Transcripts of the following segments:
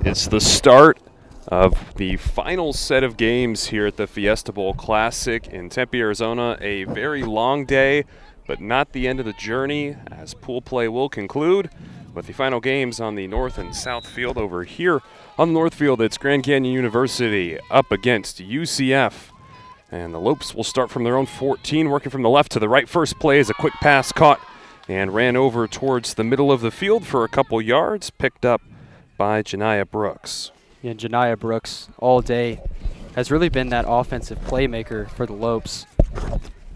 It's the start of the final set of games here at the Fiesta Bowl Classic in Tempe, Arizona. A very long day, but not the end of the journey, as pool play will conclude with the final games on the north and south field. Over here on the north field, it's Grand Canyon University up against UCF. And the Lopes will start from their own 14, working from the left to the right. First play is a quick pass caught and ran over towards the middle of the field for a couple yards, picked up by Janiah Brooks. Yeah, Janiah Brooks all day has really been that offensive playmaker for the Lopes.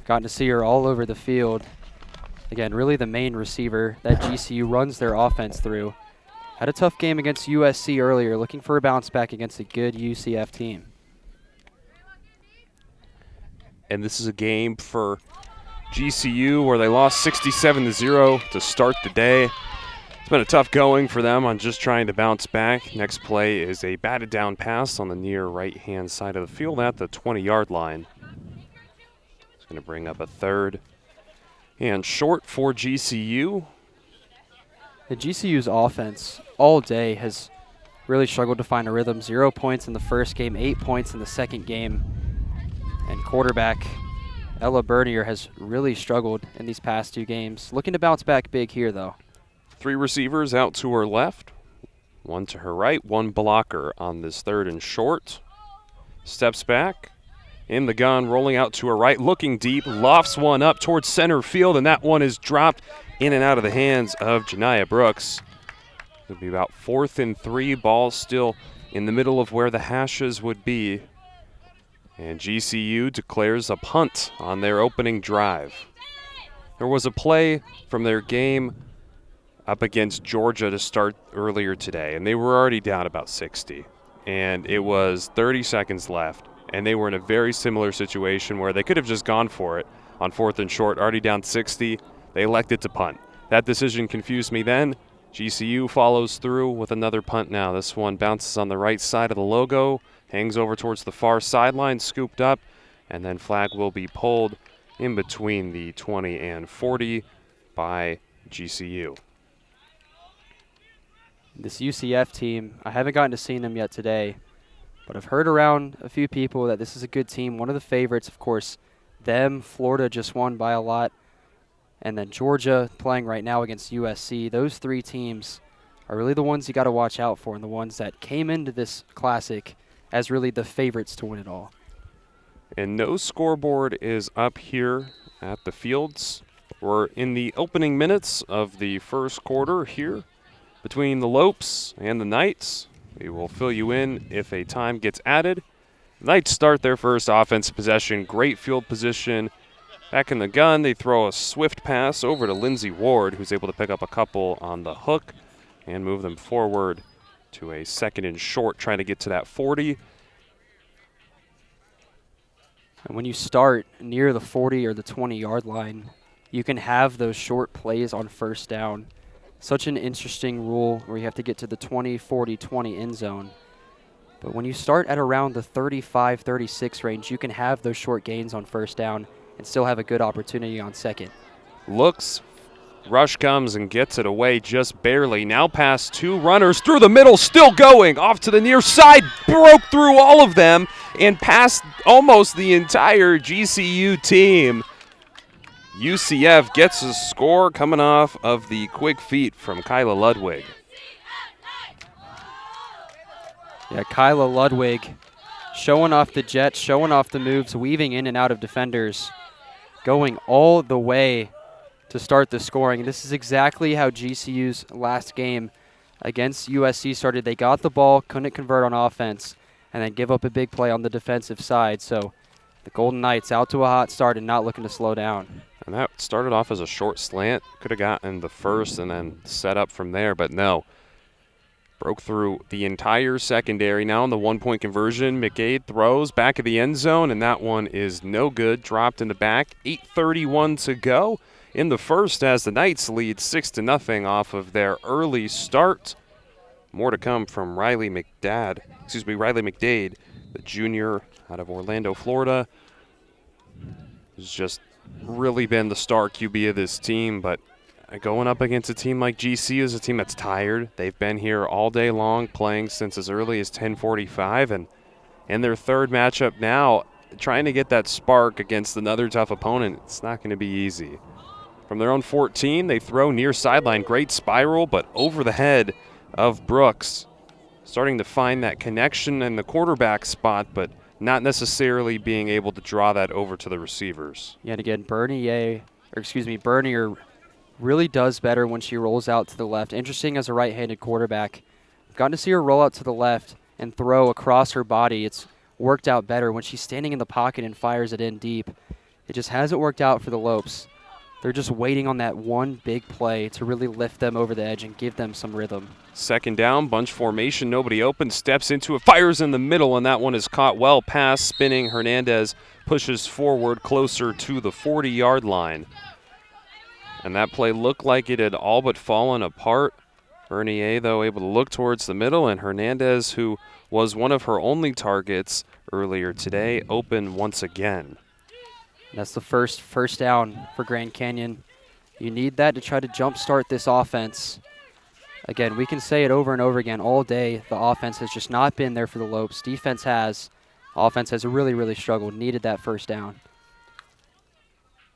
Gotten to see her all over the field. Again, really the main receiver that GCU runs their offense through. Had a tough game against USC earlier, looking for a bounce back against a good UCF team. And this is a game for GCU where they lost 67-0 to start the day. It's been a tough going for them on just trying to bounce back. Next play is a batted down pass on the near right-hand side of the field at the 20-yard line. It's going to bring up a third and short for GCU. The GCU's offense all day has really struggled to find a rhythm. 0 points in the first game, 8 points in the second game. And quarterback Ella Bernier has really struggled in these past two games. Looking to bounce back big here, though. Three receivers out to her left, one to her right, one blocker on this third and short. Steps back, in the gun, rolling out to her right, looking deep, lofts one up towards center field, and that one is dropped in and out of the hands of Janiah Brooks. It'll be about 4th and 3, ball still in the middle of where the hashes would be. And GCU declares a punt on their opening drive. There was a play from their game up against Georgia to start earlier today, and they were already down about 60. And it was 30 seconds left, and they were in a very similar situation where they could have just gone for it on 4th and short, already down 60. They elected to punt. That decision confused me then. GCU follows through with another punt now. This one bounces on the right side of the logo, hangs over towards the far sideline, scooped up, and then flag will be pulled in between the 20 and 40 by GCU. This UCF team, I haven't gotten to see them yet today, but I've heard around a few people that this is a good team. One of the favorites, of course, them. Florida just won by a lot. And then Georgia playing right now against USC. Those three teams are really the ones you got to watch out for and the ones that came into this classic as really the favorites to win it all. And no scoreboard is up here at the fields. We're in the opening minutes of the first quarter here between the Lopes and the Knights. We will fill you in if a time gets added. The Knights start their first offensive possession. Great field position. Back in the gun, they throw a swift pass over to Lindsey Ward, who's able to pick up a couple on the hook and move them forward to a 2nd and short, trying to get to that 40. And when you start near the 40 or the 20-yard line, you can have those short plays on first down. Such an interesting rule where you have to get to the 20, 40, 20 end zone. But when you start at around the 35, 36 range, you can have those short gains on first down and still have a good opportunity on second. Looks, rush comes and gets it away just barely. Now past two runners through the middle, still going, off to the near side, broke through all of them and passed almost the entire GCU team. UCF gets a score coming off of the quick feet from Kyla Ludwig. Yeah, Kyla Ludwig showing off the jets, showing off the moves, weaving in and out of defenders, going all the way to start the scoring. And this is exactly how GCU's last game against USC started. They got the ball, couldn't convert on offense, and then give up a big play on the defensive side. So the Golden Knights out to a hot start and not looking to slow down. And that started off as a short slant. Could have gotten the first and then set up from there, but no. Broke through the entire secondary. Now on the one-point conversion, McGade throws back of the end zone, and that one is no good. Dropped in the back. 8:31 to go in the first as the Knights lead 6-0 off of their early start. More to come from Riley McDade, the junior out of Orlando, Florida. Who's just really been the star QB of this team, but going up against a team like GCU is a team that's tired. They've been here all day long, playing since as early as 10:45, and in their third matchup now, trying to get that spark against another tough opponent, it's not going to be easy. From their own 14, they throw near sideline. Great spiral, but over the head of Brooks. Starting to find that connection in the quarterback spot, but not necessarily being able to draw that over to the receivers. Yet again, Bernier really does better when she rolls out to the left. Interesting as a right-handed quarterback. I've gotten to see her roll out to the left and throw across her body. It's worked out better when she's standing in the pocket and fires it in deep. It just hasn't worked out for the Lopes. They're just waiting on that one big play to really lift them over the edge and give them some rhythm. Second down, bunch formation, nobody open, steps into it, fires in the middle, and that one is caught well past, spinning. Hernandez pushes forward closer to the 40-yard line. And that play looked like it had all but fallen apart. Bernier, though, able to look towards the middle, and Hernandez, who was one of her only targets earlier today, open once again. That's the first down for Grand Canyon. You need that to try to jumpstart this offense. Again, we can say it over and over again all day. The offense has just not been there for the Lopes. Defense has. Offense has really, really struggled. Needed that first down.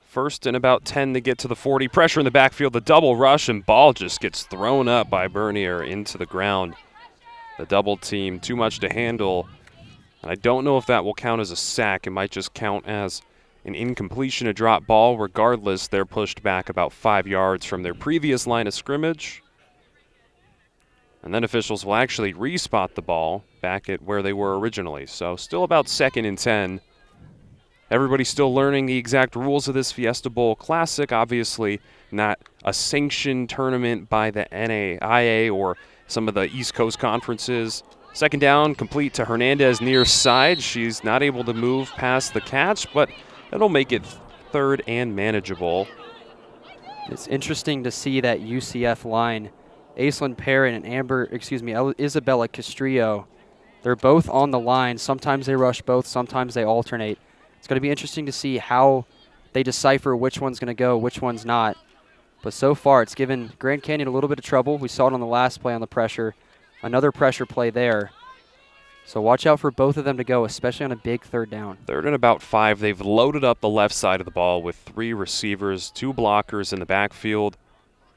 First and about 10 to get to the 40. Pressure in the backfield, the double rush, and ball just gets thrown up by Bernier into the ground. The double team, too much to handle. And I don't know if that will count as a sack. It might just count as an incompletion, a drop ball. Regardless, they're pushed back about 5 yards from their previous line of scrimmage. And then officials will actually respot the ball back at where they were originally. So still about 2nd and 10. Everybody's still learning the exact rules of this Fiesta Bowl Classic. Obviously not a sanctioned tournament by the NAIA or some of the East Coast conferences. Second down, complete to Hernandez near side. She's not able to move past the catch, but it'll make it third and manageable. It's interesting to see that UCF line. Aislinn Parent and Isabella Castrillo, they're both on the line. Sometimes they rush both, sometimes they alternate. It's going to be interesting to see how they decipher which one's going to go, which one's not. But so far, it's given Grand Canyon a little bit of trouble. We saw it on the last play on the pressure. Another pressure play there. So watch out for both of them to go, especially on a big third down. Third and about 5. They've loaded up the left side of the ball with 3 receivers, 2 blockers in the backfield.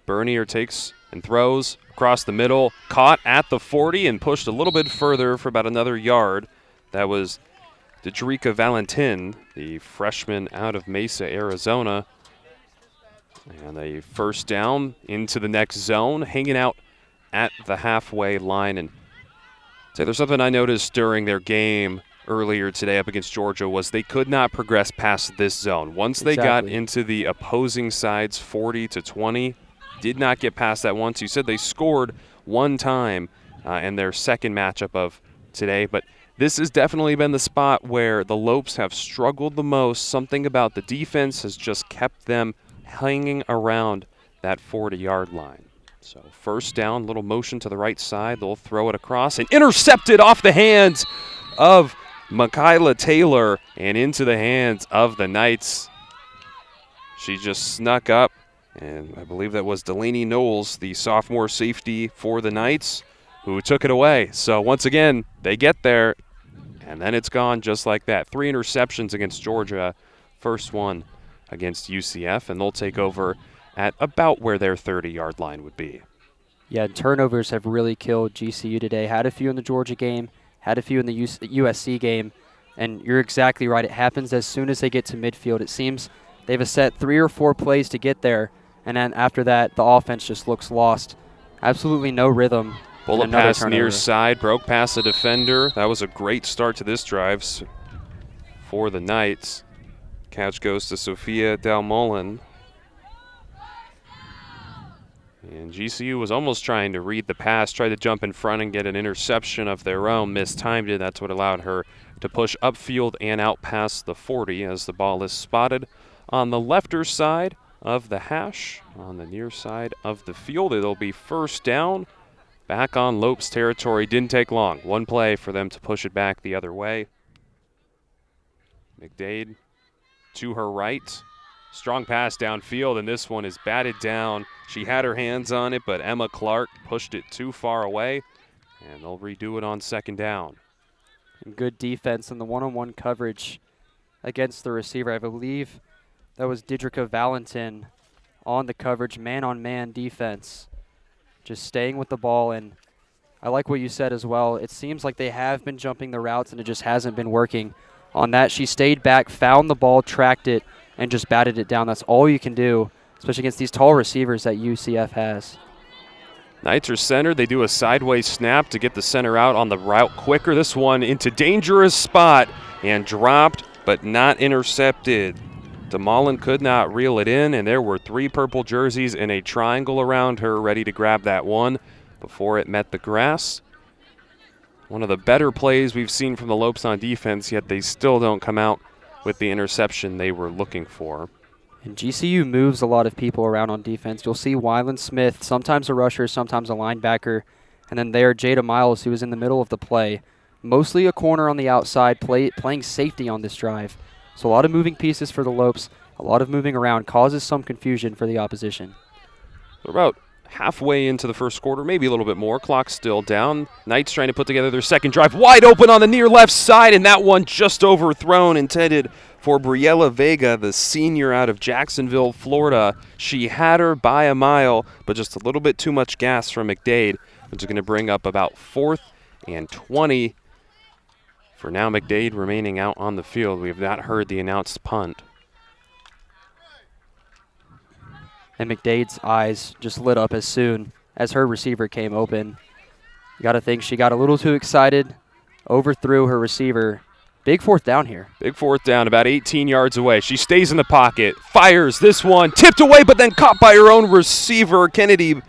Bernier takes and throws across the middle, caught at the 40 and pushed a little bit further for about another yard. That was Dejrika Valentin, the freshman out of Mesa, Arizona. And a first down into the next zone, hanging out at the halfway line. And say there's something I noticed during their game earlier today up against Georgia was they could not progress past this zone. Once they got into the opposing side's 40 to 20, did not get past that once. You said they scored one time in their second matchup of today, but this has definitely been the spot where the Lopes have struggled the most. Something about the defense has just kept them hanging around that 40-yard line. So first down, little motion to the right side. They'll throw it across and intercepted off the hands of Michaela Taylor and into the hands of the Knights. She just snuck up, and I believe that was Delaney Knowles, the sophomore safety for the Knights, who took it away. So once again, they get there, and then it's gone just like that. 3 interceptions against Georgia, first one against UCF, and they'll take over at about where their 30-yard line would be. Yeah, turnovers have really killed GCU today. Had a few in the Georgia game, had a few in the USC game, and you're exactly right. It happens as soon as they get to midfield. It seems they have a set 3 or 4 plays to get there, and then after that, the offense just looks lost. Absolutely no rhythm. Bullet pass near side, broke past the defender. That was a great start to this drive for the Knights. Catch goes to Sophia Dalmolin. And GCU was almost trying to read the pass, tried to jump in front and get an interception of their own, mistimed it. That's what allowed her to push upfield and out past the 40 as the ball is spotted on the lefter side of the hash, on the near side of the field. It'll be first down, back on Lopes territory. Didn't take long. One play for them to push it back the other way. McDade to her right, Strong pass downfield, and this one is batted down. She had her hands on it, but Emma Clark pushed it too far away, and they'll redo it on second down. And good defense in the one-on-one coverage against the receiver. I believe that was Didrika Valentin on the coverage, man-on-man defense. Just staying with the ball, and I like what you said as well. It seems like they have been jumping the routes, and it just hasn't been working. On that, she stayed back, found the ball, tracked it, and just batted it down. That's all you can do, especially against these tall receivers that UCF has. Knights are center. They do a sideways snap to get the center out on the route quicker. This one into dangerous spot and dropped, but not intercepted. DeMolin could not reel it in, and there were 3 purple jerseys in a triangle around her ready to grab that one before it met the grass. One of the better plays we've seen from the Lopes on defense, yet they still don't come out with the interception they were looking for. And GCU moves a lot of people around on defense. You'll see Wyland Smith, sometimes a rusher, sometimes a linebacker, and then there Jada Miles, who was in the middle of the play. Mostly a corner on the outside, playing safety on this drive. So a lot of moving pieces for the Lopes, a lot of moving around, causes some confusion for the opposition. We're about halfway into the first quarter, maybe a little bit more. Clock still down. Knights trying to put together their second drive. Wide open on the near left side, and that one just overthrown, intended for Briella Vega, the senior out of Jacksonville, Florida. She had her by a mile, but just a little bit too much gas from McDade, which is going to bring up about 4th and 20. For now, McDade remaining out on the field. We have not heard the announced punt. And McDade's eyes just lit up as soon as her receiver came open. You got to think she got a little too excited, overthrew her receiver. Big 4th down here. Big 4th down, about 18 yards away. She stays in the pocket, fires this one, tipped away, but then caught by her own receiver, Kennedy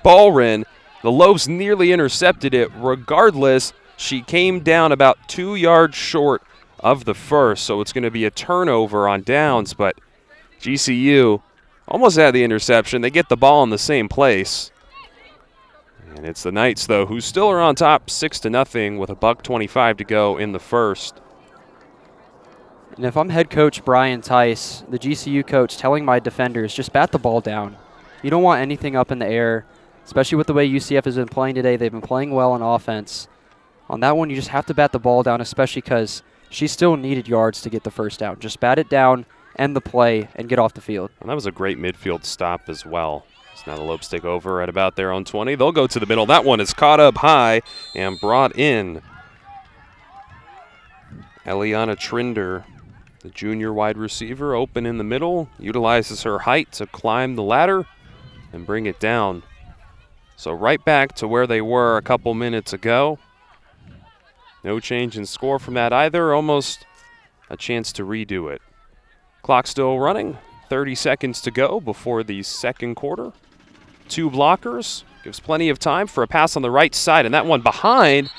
Ballrin. The Lopes nearly intercepted it. Regardless, she came down about 2 yards short of the first, so it's going to be a turnover on downs, but GCU almost had the interception. They get the ball in the same place. And it's the Knights, though, who still are on top 6-0 with $1:25 to go in the first. And if I'm head coach Brian Tice, the GCU coach, telling my defenders, just bat the ball down. You don't want anything up in the air, especially with the way UCF has been playing today. They've been playing well on offense. On that one, you just have to bat the ball down, especially because she still needed yards to get the first down. Just bat it down, end the play, and get off the field. And that was a great midfield stop as well. So now the Lopes take over at about their own 20. They'll go to the middle. That one is caught up high and brought in. Eliana Trinder, the junior wide receiver, open in the middle, utilizes her height to climb the ladder and bring it down. So right back to where they were a couple minutes ago. No change in score from that either. Almost a chance to redo it. Clock still running. 30 seconds to go before the second quarter. 2 blockers. Gives plenty of time for a pass on the right side. And that one behind,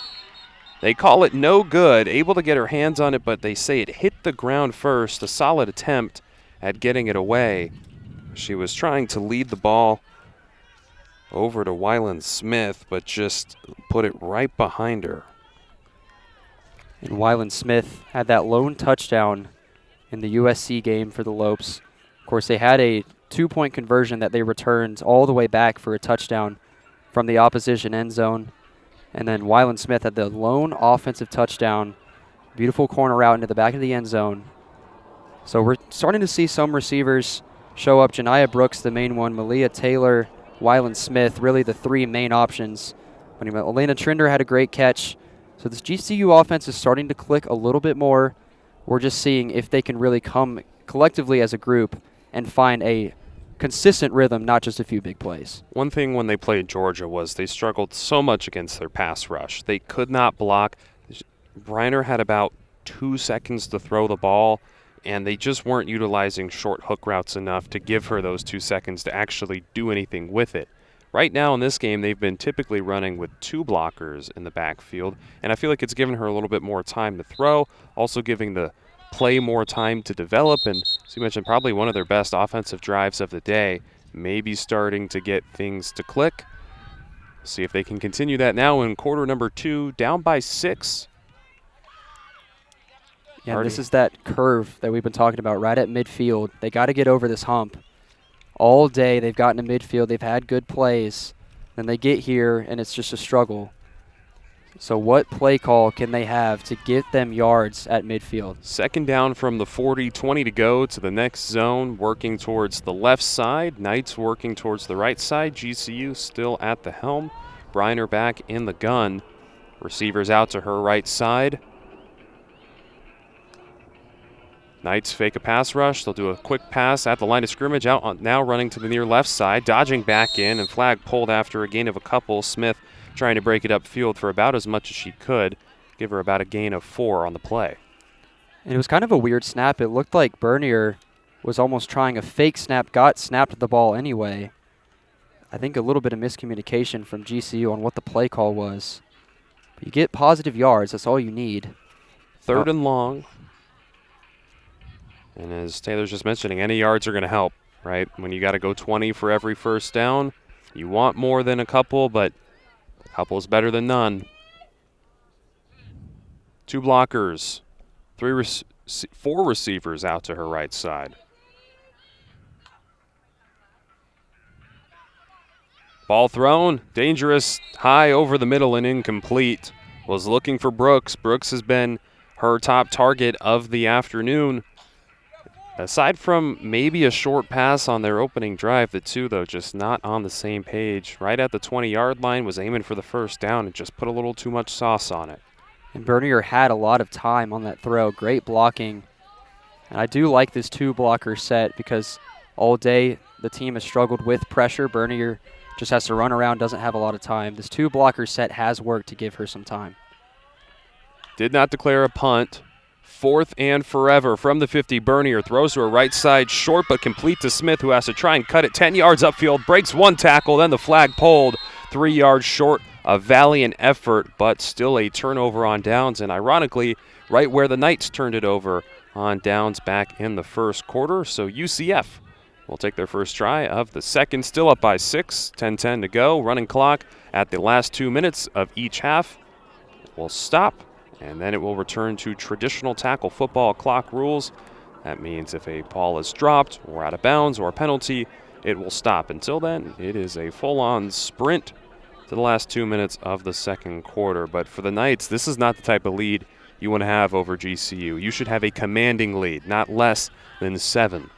they call it no good. Able to get her hands on it, but they say it hit the ground first. A solid attempt at getting it away. She was trying to lead the ball over to Wyland Smith, but just put it right behind her. And Wyland Smith had that lone touchdown in the USC game for the Lopes. Of course, they had a 2-point conversion that they returned all the way back for a touchdown from the opposition end zone. And then Wyland Smith had the lone offensive touchdown. Beautiful corner out into the back of the end zone. So we're starting to see some receivers show up. Janiah Brooks, the main one. Malia Taylor, Wyland Smith, really the 3 main options. But Elena Trinder had a great catch. So this GCU offense is starting to click a little bit more. We're just seeing if they can really come collectively as a group and find a consistent rhythm, not just a few big plays. One thing when they played Georgia was they struggled so much against their pass rush. They could not block. Briner had about 2 seconds to throw the ball, and they just weren't utilizing short hook routes enough to give her those 2 seconds to actually do anything with it. Right now in this game, they've been typically running with 2 blockers in the backfield, and I feel like it's given her a little bit more time to throw, also giving the play more time to develop, and as you mentioned, probably one of their best offensive drives of the day, maybe starting to get things to click. See if they can continue that now in quarter number 2, down by 6. Yeah, and this is that curve that we've been talking about right at midfield. They got to get over this hump. All day they've gotten to midfield. They've had good plays. Then they get here, and it's just a struggle. So what play call can they have to get them yards at midfield? Second down from the 40, 20 to go to the next zone, working towards the left side. Knights working towards the right side. GCU still at the helm. Briner back in the gun. Receivers out to her right side. Knights fake a pass rush. They'll do a quick pass at the line of scrimmage. Now running to the near left side, dodging back in, and flag pulled after a gain of a couple. Smith trying to break it upfield for about as much as she could. Give her about a gain of 4 on the play. And it was kind of a weird snap. It looked like Bernier was almost trying a fake snap, snapped the ball anyway. I think a little bit of miscommunication from GCU on what the play call was. But you get positive yards. That's all you need. Third and long. And as Taylor's just mentioning, any yards are going to help, right? When you got to go 20 for every first down, you want more than a couple, but a couple is better than none. 2 blockers, 4 receivers out to her right side. Ball thrown, dangerous, high over the middle and incomplete. Was looking for Brooks. Brooks has been her top target of the afternoon. Aside from maybe a short pass on their opening drive, the two, though, just not on the same page. Right at the 20-yard line, was aiming for the first down and just put a little too much sauce on it. And Bernier had a lot of time on that throw. Great blocking. And I do like this 2-blocker set because all day the team has struggled with pressure. Bernier just has to run around, doesn't have a lot of time. This 2-blocker set has worked to give her some time. Did not declare a punt. 4th and forever from the 50. Bernier throws to her right side, short but complete to Smith, who has to try and cut it 10 yards upfield, breaks 1 tackle, then the flag pulled 3 yards short. A valiant effort, but still a turnover on downs, and ironically, right where the Knights turned it over on downs back in the first quarter. So UCF will take their first try of the second, still up by 6, 10-10 to go. Running clock at the last 2 minutes of each half will stop. And then it will return to traditional tackle football clock rules. That means if a ball is dropped or out of bounds or a penalty, it will stop. Until then, it is a full-on sprint to the last 2 minutes of the second quarter. But for the Knights, this is not the type of lead you want to have over GCU. You should have a commanding lead, not less than 7.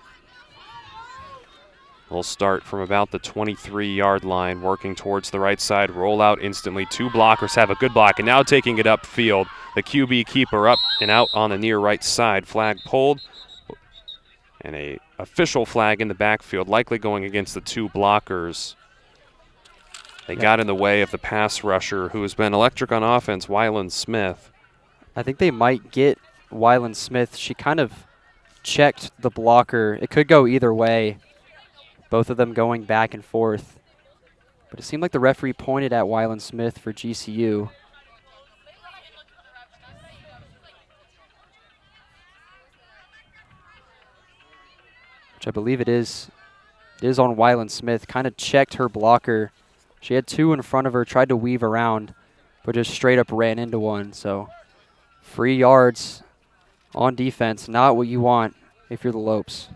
We'll start from about the 23-yard line, working towards the right side, roll out instantly. 2 blockers have a good block, and now taking it upfield. The QB keeper up and out on the near right side. Flag pulled, and a official flag in the backfield, likely going against the 2 blockers. They got in the way of the pass rusher, who has been electric on offense, Wyland Smith. I think they might get Wyland Smith. She kind of checked the blocker. It could go either way. Both of them going back and forth. But it seemed like the referee pointed at Wyland Smith for GCU. Which I believe it is on Wyland Smith. Kind of checked her blocker. She had 2 in front of her, tried to weave around, but just straight up ran into one. So free yards on defense, not what you want if you're the Lopes.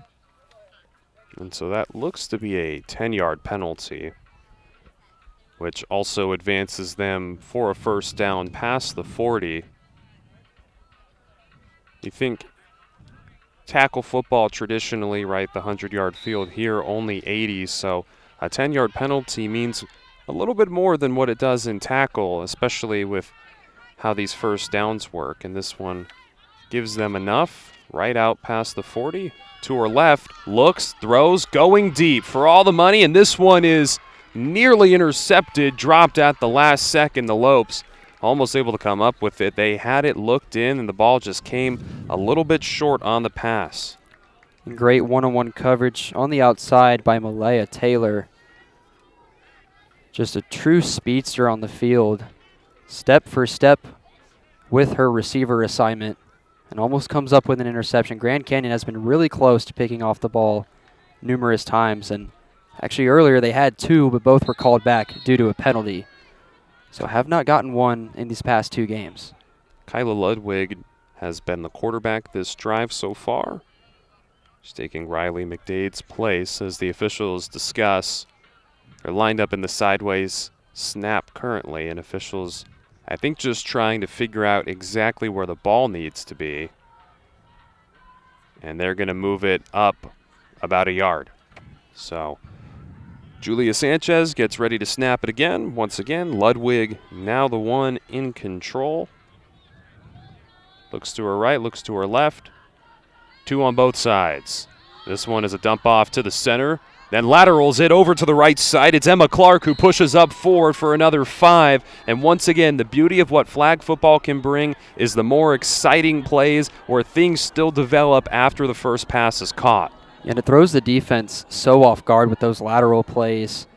And so that looks to be a 10-yard penalty, which also advances them for a first down past the 40. You think tackle football traditionally, right, the 100-yard field, here only 80, so a 10-yard penalty means a little bit more than what it does in tackle, especially with how these first downs work. And this one gives them enough right out past the 40. To her left, looks, throws, going deep for all the money, and this one is nearly intercepted, dropped at the last second. The Lopes almost able to come up with it. They had it looked in, and the ball just came a little bit short on the pass. Great one-on-one coverage on the outside by Malaya Taylor. Just a true speedster on the field. Step for step with her receiver assignment. And almost comes up with an interception. Grand Canyon has been really close to picking off the ball numerous times. And actually earlier they had 2, but both were called back due to a penalty. So have not gotten one in these past 2 games. Kyla Ludwig has been the quarterback this drive so far. She's taking Riley McDade's place as the officials discuss. They're lined up in the sideways snap currently, and officials, I think, just trying to figure out exactly where the ball needs to be. And they're going to move it up about a yard. So Julia Sanchez gets ready to snap it again. Once again, Ludwig now the one in control. Looks to her right, looks to her left. 2 on both sides. This one is a dump off to the center. Then laterals it over to the right side. It's Emma Clark who pushes up forward for another 5. And once again, the beauty of what flag football can bring is the more exciting plays where things still develop after the first pass is caught. And it throws the defense so off guard with those lateral plays,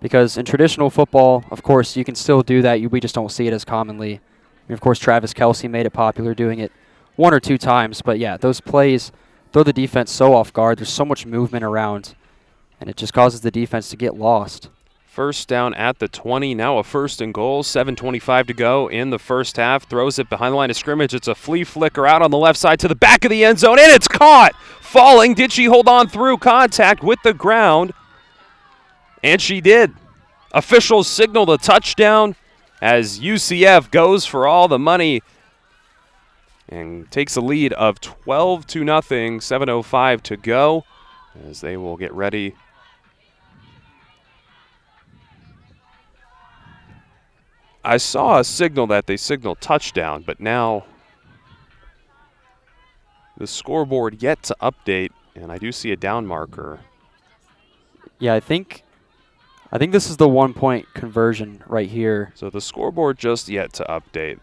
because in traditional football, of course, you can still do that. We just don't see it as commonly. And of course, Travis Kelsey made it popular doing it 1 or 2 times. But yeah, those plays throw the defense so off guard. There's so much movement around, and it just causes the defense to get lost. First down at the 20, now a 1st and goal, 7:25 to go in the first half. Throws it behind the line of scrimmage. It's a flea flicker out on the left side to the back of the end zone, and it's caught! Falling, did she hold on through contact with the ground? And she did. Officials signaled a touchdown as UCF goes for all the money and takes a lead of 12-0, 7:05 to go, as they will get ready. I saw a signal that they signaled touchdown, but now the scoreboard yet to update, and I do see a down marker. Yeah, I think this is the 1-point conversion right here. So the scoreboard just yet to update.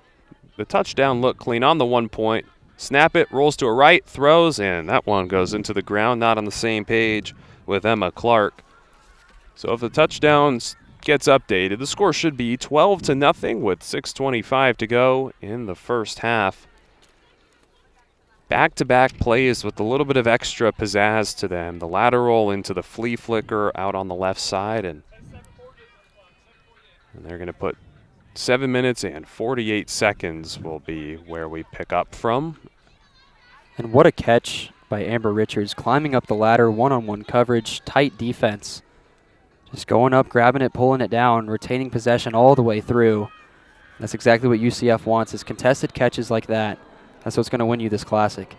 The touchdown looked clean on the 1 point. Snap it, rolls to a right, throws, and that one goes into the ground, not on the same page with Emma Clark. So if the touchdown gets updated, the score should be 12-0 with 6:25 to go in the first half. Back-to-back plays with a little bit of extra pizzazz to them. The lateral into the flea flicker out on the left side, and they're going to put 7 minutes and 48 seconds will be where we pick up from. And what a catch by Amber Richards, climbing up the ladder, one-on-one coverage, tight defense. Just going up, grabbing it, pulling it down, retaining possession all the way through. That's exactly what UCF wants, is contested catches like that. That's what's going to win you this classic.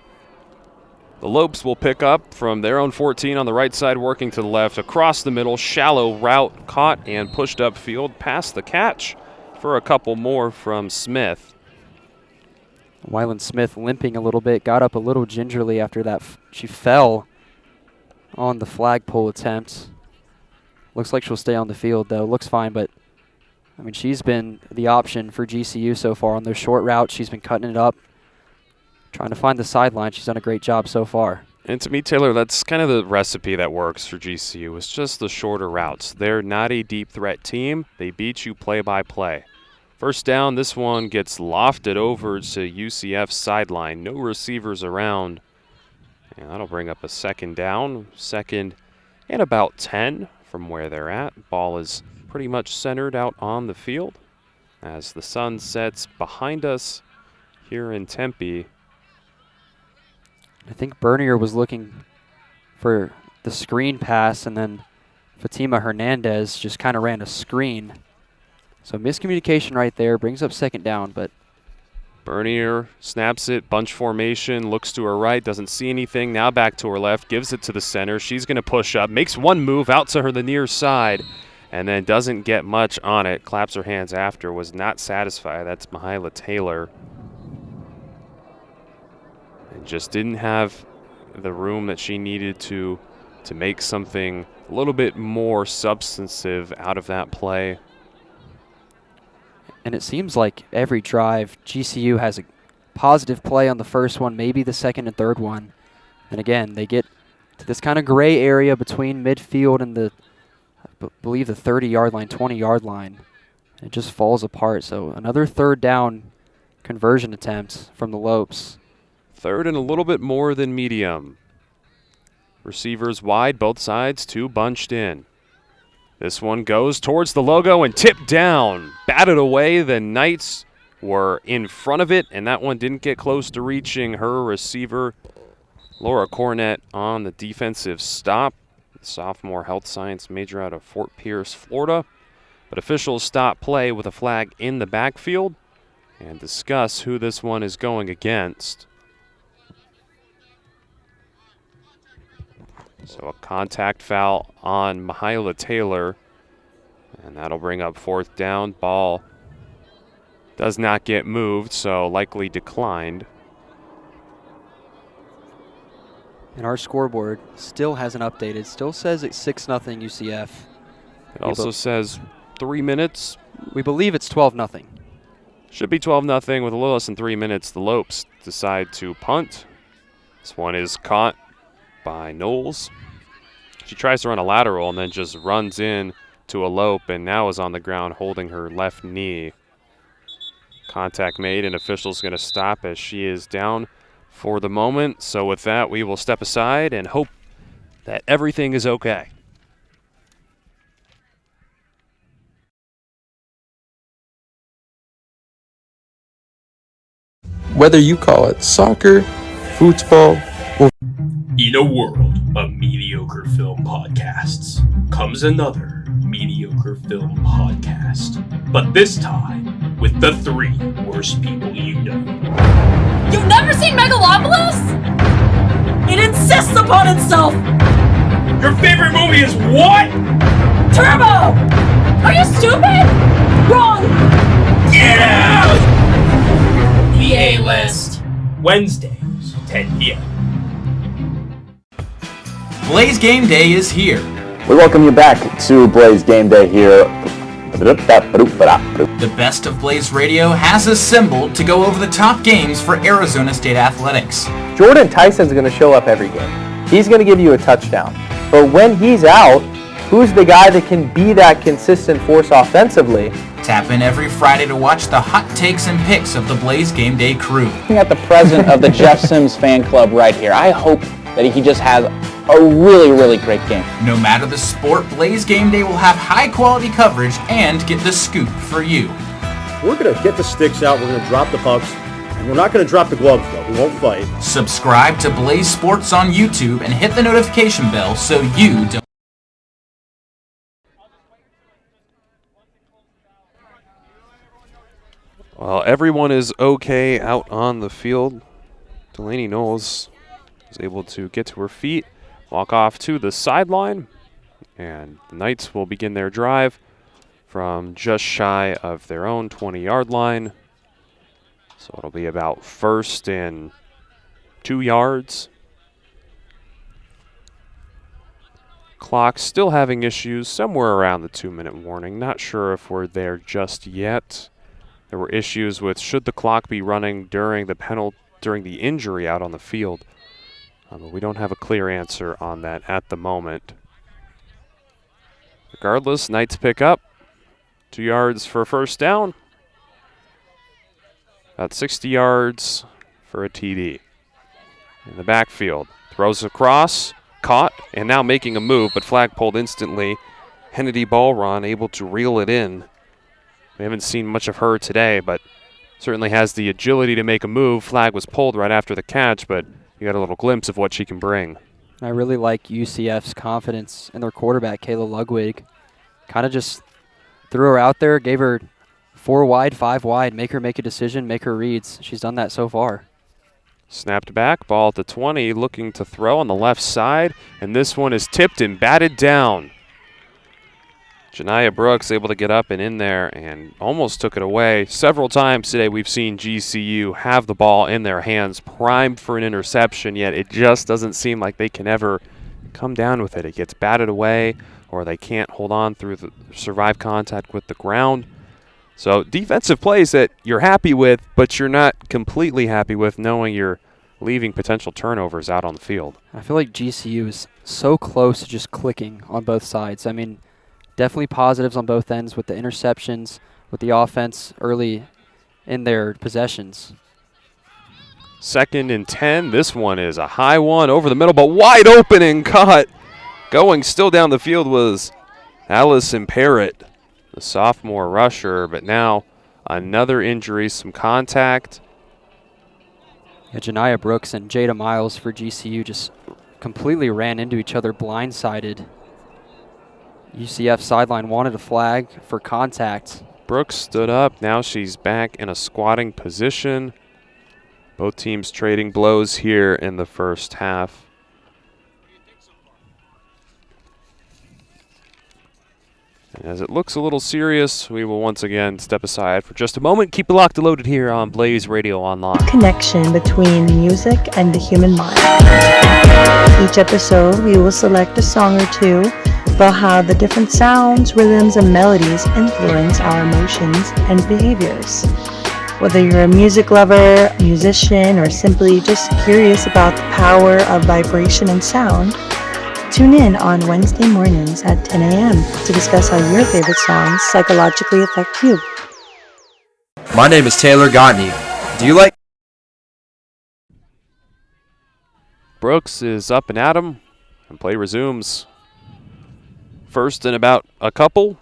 The Lopes will pick up from their own 14 on the right side, working to the left, across the middle, shallow route, caught and pushed upfield, past the catch for a couple more from Smith. Wyland Smith limping a little bit, got up a little gingerly after that. She fell on the flagpole attempt. Looks like she'll stay on the field, though. Looks fine, but, I mean, she's been the option for GCU so far on those short routes. She's been cutting it up, trying to find the sideline. She's done a great job so far. And to me, Taylor, that's kind of the recipe that works for GCU. It's just the shorter routes. They're not a deep threat team. They beat you play by play. First down, this one gets lofted over to UCF's sideline. No receivers around. And that'll bring up a second down. Second and about 10 from where they're at. Ball is pretty much centered out on the field as the sun sets behind us here in Tempe. I think Bernier was looking for the screen pass, and then Fatima Hernandez just kind of ran a screen. So miscommunication right there, brings up second down, but Bernier snaps it, bunch formation, looks to her right, doesn't see anything, now back to her left, gives it to the center. She's going to push up, makes one move out to her the near side, and then doesn't get much on it. Claps her hands after, was not satisfied. That's Mahyla Taylor. And just didn't have the room that she needed to make something a little bit more substantive out of that play. And it seems like every drive, GCU has a positive play on the first one, maybe the second and third one. And again, they get to this kind of gray area between midfield and the, I believe, the 30-yard line, 20-yard line. It just falls apart. So another third down conversion attempt from the Lopes. Third and a little bit more than medium. Receivers wide, both sides, 2 bunched in. This one goes towards the logo and tipped down. Batted away, the Knights were in front of it, and that one didn't get close to reaching her receiver, Laura Cornett, on the defensive stop. Sophomore health science major out of Fort Pierce, Florida. But officials stop play with a flag in the backfield and discuss who this one is going against. So a contact foul on Mahaila Taylor, and that'll bring up 4th down. Ball does not get moved, so likely declined. And our scoreboard still hasn't updated. Still says it's 6-0 UCF. It also says 3 minutes. We believe it's 12-0. Should be 12-0 with a little less than 3 minutes. The Lopes decide to punt. This one is caught by Knowles. She tries to run a lateral and then just runs in to a Lope and now is on the ground holding her left knee. Contact made, and officials going to stop as she is down for the moment. So with that, we will step aside and hope that everything is okay. Whether you call it soccer, football, or... In a world of mediocre film podcasts comes another mediocre film podcast. But this time, with the 3 worst people you know. You've never seen Megalopolis? It insists upon itself! Your favorite movie is what? Turbo! Are you stupid? Wrong! Get out! The A-List. Wednesdays, 10 p.m. Blaze Game Day is here. We welcome you back to Blaze Game Day here. The Best of Blaze Radio has assembled to go over the top games for Arizona State Athletics. Jordan Tyson's going to show up every game. He's going to give you a touchdown. But when he's out, who's the guy that can be that consistent force offensively? Tap in every Friday to watch the hot takes and picks of the Blaze Game Day crew. Looking at the president of the Jeff Sims fan club right here. I hope that he just has a really, really great game. No matter the sport, Blaze Game Day will have high-quality coverage and get the scoop for you. We're going to get the sticks out, we're going to drop the pucks, and we're not going to drop the gloves, though. We won't fight. Subscribe to Blaze Sports on YouTube and hit the notification bell so you don't... Well, everyone is okay out on the field. Delaney Knowles is able to get to her feet, walk off to the sideline, and the Knights will begin their drive from just shy of their own 20-yard line. So it'll be about 1st and 2 yards. Clock still having issues somewhere around the 2-minute warning. Not sure if we're there just yet. There were issues with should the clock be running during the injury out on the field. But we don't have a clear answer on that at the moment. Regardless, Knights pick up 2 yards for a 1st down. About 60 yards for a TD. In the backfield, throws across, caught, and now making a move, but flag pulled instantly. Hennedy Ballron able to reel it in. We haven't seen much of her today, but certainly has the agility to make a move. Flag was pulled right after the catch, but you got a little glimpse of what she can bring. I really like UCF's confidence in their quarterback, Kayla Ludwig. Kind of just threw her out there, gave her 4 wide, 5 wide, make her make a decision, make her reads. She's done that so far. Snapped back, ball at the 20, looking to throw on the left side, and this one is tipped and batted down. Janiyah Brooks able to get up and in there and almost took it away. Several times today we've seen GCU have the ball in their hands, primed for an interception, yet it just doesn't seem like they can ever come down with it. It gets batted away, or they can't hold on survive contact with the ground. So defensive plays that you're happy with, but you're not completely happy with, knowing you're leaving potential turnovers out on the field. I feel like GCU is so close to just clicking on both sides. I mean, definitely positives on both ends with the interceptions, with the offense early in their possessions. 2nd and 10. This one is a high one over the middle, but wide open and caught. Going still down the field was Allison Parrott, the sophomore rusher, but now another injury, some contact. Yeah, Janiyah Brooks and Jada Miles for GCU just completely ran into each other blindsided. UCF sideline wanted a flag for contact. Brooks stood up. Now she's back in a squatting position. Both teams trading blows here in the first half. And as it looks a little serious, we will once again step aside for just a moment. Keep it locked and loaded here on Blaze Radio Online. Connection between music and the human mind. Each episode, we will select a song or two about how the different sounds, rhythms, and melodies influence our emotions and behaviors. Whether you're a music lover, musician, or simply just curious about the power of vibration and sound, tune in on Wednesday mornings at 10 a.m. to discuss how your favorite songs psychologically affect you. My name is Taylor Gotney. Do you like... Brooks is up and at 'em, and play resumes. First and about a couple,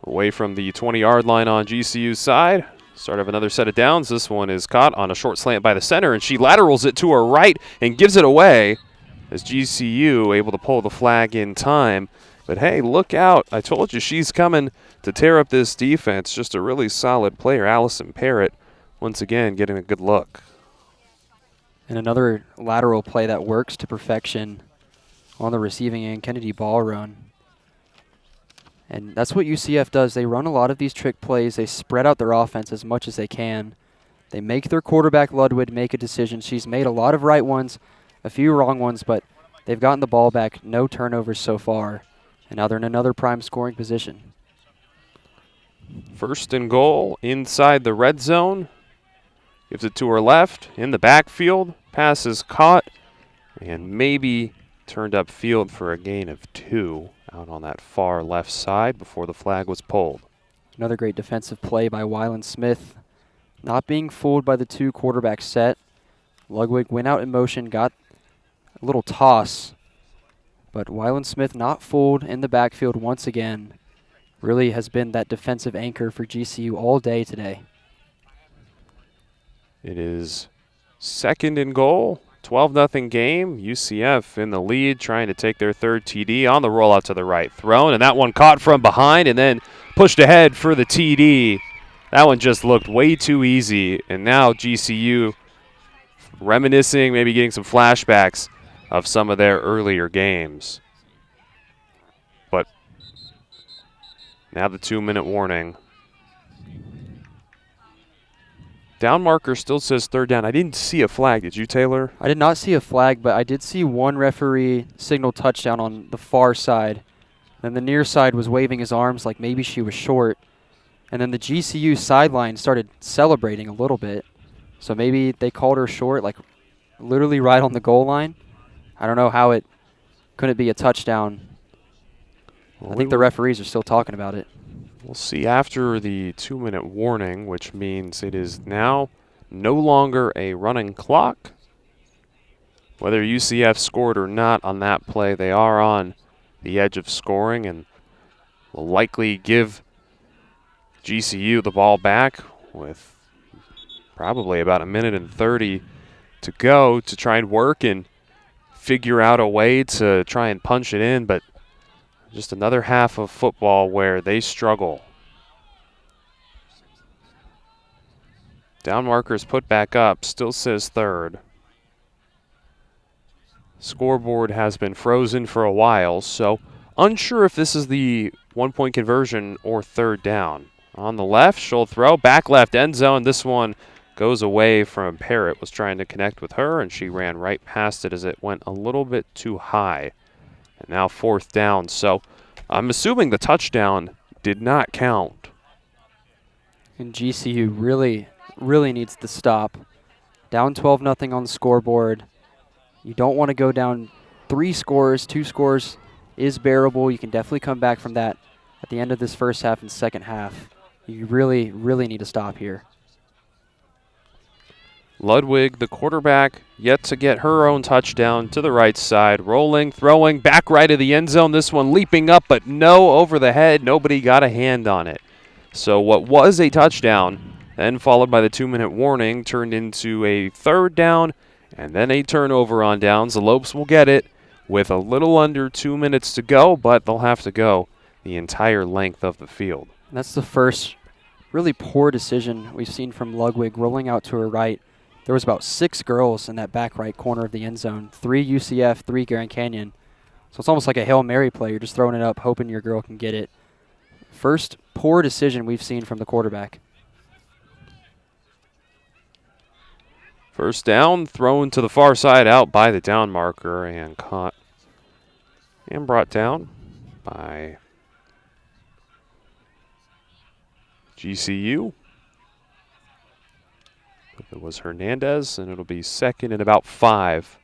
away from the 20-yard line on GCU's side. Start of another set of downs. This one is caught on a short slant by the center, and she laterals it to her right and gives it away as GCU able to pull the flag in time. But hey, look out. I told you she's coming to tear up this defense. Just a really solid player, Allison Parrott, once again getting a good look. And another lateral play that works to perfection on the receiving end, Kennedy ball run. And that's what UCF does. They run a lot of these trick plays. They spread out their offense as much as they can. They make their quarterback, Ludwig, make a decision. She's made a lot of right ones, a few wrong ones, but they've gotten the ball back. No turnovers so far. And now they're in another prime scoring position. First and goal inside the red zone. Gives it to her left in the backfield. Pass is caught and maybe turned upfield for a gain of 2 out on that far left side before the flag was pulled. Another great defensive play by Wyland Smith. Not being fooled by the 2 quarterback set. Ludwig went out in motion, got a little toss. But Wyland Smith not fooled in the backfield once again. Really has been that defensive anchor for GCU all day today. It is second and goal. 12-0 game. UCF in the lead, trying to take their third TD on the rollout to the right. Thrown, and that one caught from behind and then pushed ahead for the TD. That one just looked way too easy, and now GCU reminiscing, maybe getting some flashbacks of some of their earlier games. But now the 2-minute warning. Down marker still says third down. I didn't see a flag. Did you, Taylor? I did not see a flag, but I did see one referee signal touchdown on the far side. Then the near side was waving his arms like maybe she was short. And then the GCU sideline started celebrating a little bit. So maybe they called her short, like literally right on the goal line. I don't know how it couldn't be a touchdown. Well, I think the referees are still talking about it. We'll see after the 2-minute warning, which means it is now no longer a running clock. Whether UCF scored or not on that play, they are on the edge of scoring and will likely give GCU the ball back with probably about 1:30 to go to try and work and figure out a way to try and punch it in, but just another half of football where they struggle. Down markers put back up, still says third. Scoreboard has been frozen for a while, so unsure if this is the 1-point conversion or third down. On the left, she'll throw, back left end zone. This one goes away from Parrott, was trying to connect with her, and she ran right past it as it went a little bit too high. And now fourth down, so I'm assuming the touchdown did not count. And GCU really needs to stop. Down 12-0 on the scoreboard. You don't want to go down 3 scores. 2 scores is bearable. You can definitely come back from that at the end of this first half and second half. You really need to stop here. Ludwig, the quarterback, yet to get her own touchdown to the right side. Rolling, throwing, back right of the end zone. This one leaping up, but no, over the head. Nobody got a hand on it. So what was a touchdown then followed by the 2-minute warning, turned into a 3rd down, and then a turnover on downs. The Lopes will get it with a little under 2 minutes to go, but they'll have to go the entire length of the field. And that's the first really poor decision we've seen from Ludwig, rolling out to her right. There was about 6 girls in that back right corner of the end zone, 3 UCF, 3 Grand Canyon. So it's almost like a Hail Mary play. You're just throwing it up, hoping your girl can get it. First poor decision we've seen from the quarterback. First down, thrown to the far side out by the down marker and caught and brought down by GCU. It was Hernandez, and it'll be 2nd and about 5.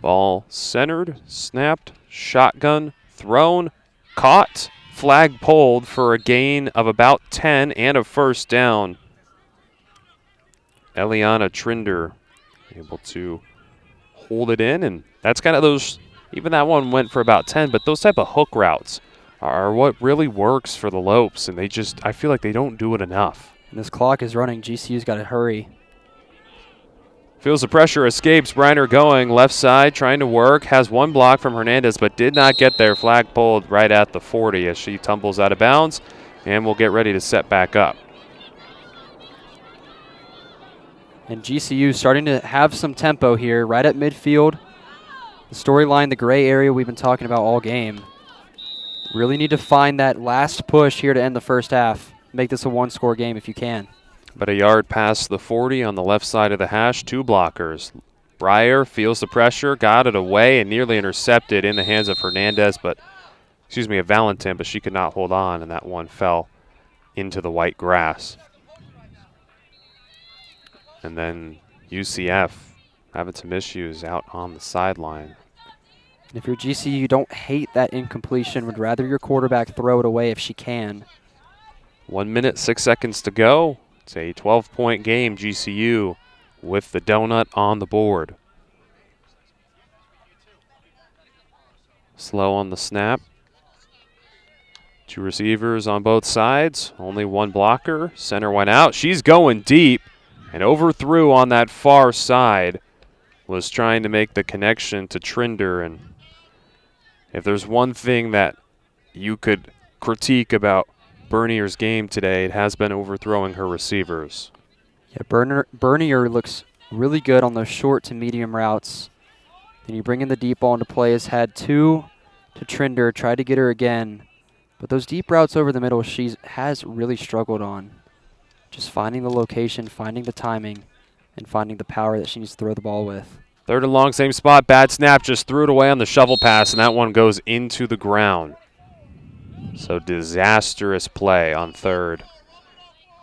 Ball centered, snapped, shotgun, thrown, caught, flag pulled for a gain of about 10 and a first down. Eliana Trinder able to hold it in, and that's kind of those, even that one went for about 10, but those type of hook routes are what really works for the Lopes, and they just, I feel like they don't do it enough. And this clock is running. GCU's got to hurry. Feels the pressure, escapes. Briner going left side, trying to work. Has one block from Hernandez, but did not get there. Flag pulled right at the 40 as she tumbles out of bounds, and will get ready to set back up. And GCU starting to have some tempo here right at midfield. The storyline, the gray area we've been talking about all game. Really need to find that last push here to end the first half. Make this a 1-score game if you can. But a yard past the 40 on the left side of the hash, 2 blockers. Breyer feels the pressure, got it away, and nearly intercepted in the hands of Hernandez, but, of Valentin, but she could not hold on, and that one fell into the white grass. And then UCF having some issues out on the sideline. If you're GCU, you don't hate that incompletion. Would rather your quarterback throw it away if she can. 1 minute, 6 seconds to go. It's a 12-point game, GCU, with the donut on the board. Slow on the snap. 2 receivers on both sides. Only 1 blocker. Center went out. She's going deep and overthrew on that far side. Was trying to make the connection to Trinder, and if there's one thing that you could critique about Bernier's game today, it has been overthrowing her receivers. Yeah, Bernier looks really good on those short to medium routes. Then you bring in the deep ball into play. Has had 2 to Trinder, tried to get her again. But those deep routes over the middle, she has really struggled on. Just finding the location, finding the timing, and finding the power that she needs to throw the ball with. 3rd and long, same spot, bad snap, just threw it away on the shovel pass, and that one goes into the ground. So disastrous play on 3rd.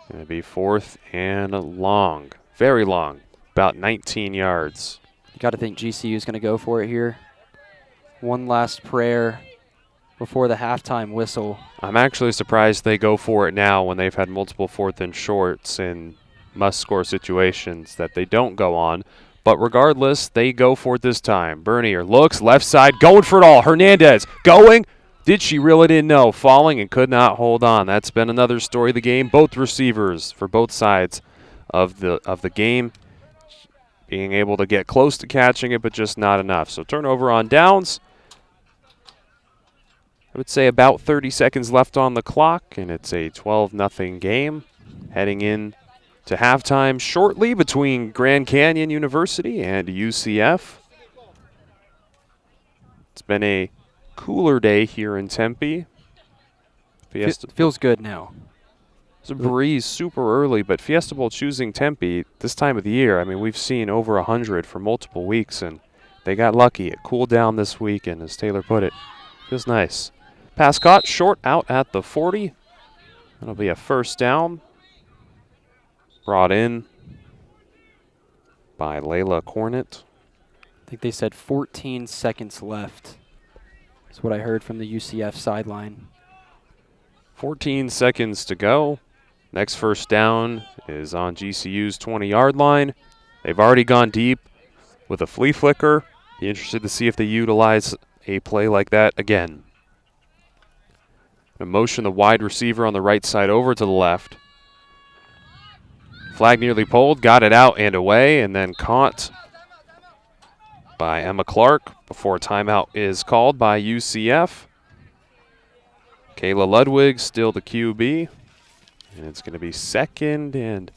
Going to be 4th and long, very long, about 19 yards. You got to think GCU is going to go for it here. One last prayer before the halftime whistle. I'm actually surprised they go for it now when they've had multiple 4th and shorts in must-score situations that they don't go on. But regardless, they go for it this time. Bernier looks left side, going for it all. Hernandez going. Did she reel it in? No. Falling and could not hold on. That's been another story of the game. Both receivers for both sides of the game being able to get close to catching it, but just not enough. So turnover on downs. I would say about 30 seconds left on the clock, and it's a 12-0 game heading in to halftime shortly between Grand Canyon University and UCF. It's been a cooler day here in Tempe. Fiesta feels good now. It's a breeze super early, but Fiesta Bowl choosing Tempe this time of the year, I mean, we've seen over 100 for multiple weeks, and they got lucky. It cooled down this weekend, as Taylor put it. Feels nice. Pass caught short out at the 40. That'll be a first down. Brought in by Layla Cornett. I think they said 14 seconds left. That's what I heard from the UCF sideline. 14 seconds to go. Next first down is on GCU's 20-yard line. They've already gone deep with a flea flicker. Be interested to see if they utilize a play like that again. Gonna motion the wide receiver on the right side over to the left. Flag nearly pulled, got it out and away, and then caught by Emma Clark before timeout is called by UCF. Kayla Ludwig still the QB, and it's going to be 2nd and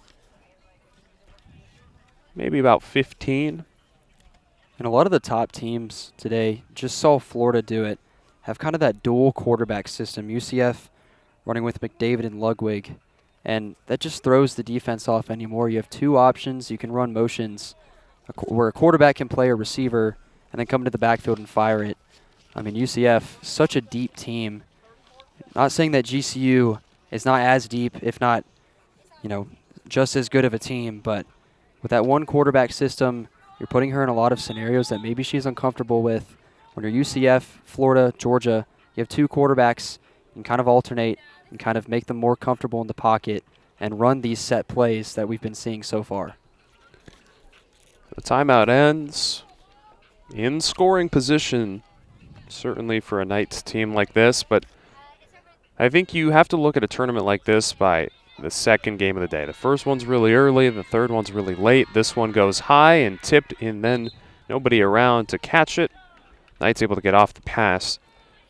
maybe about 15. And a lot of the top teams today, just saw Florida do it, have kind of that dual quarterback system. UCF running with McDavid and Ludwig, and that just throws the defense off anymore. You have 2 options. You can run motions where a quarterback can play a receiver and then come to the backfield and fire it. I mean, UCF, such a deep team. Not saying that GCU is not as deep, if not, just as good of a team, but with that one quarterback system, you're putting her in a lot of scenarios that maybe she's uncomfortable with. When you're UCF, Florida, Georgia, you have 2 quarterbacks, you can kind of alternate and kind of make them more comfortable in the pocket and run these set plays that we've been seeing so far. The timeout ends in scoring position, certainly for a Knights team like this, but I think you have to look at a tournament like this by the 2nd game of the day. The first one's really early, the 3rd one's really late. This one goes high and tipped, and then nobody around to catch it. Knights able to get off the pass.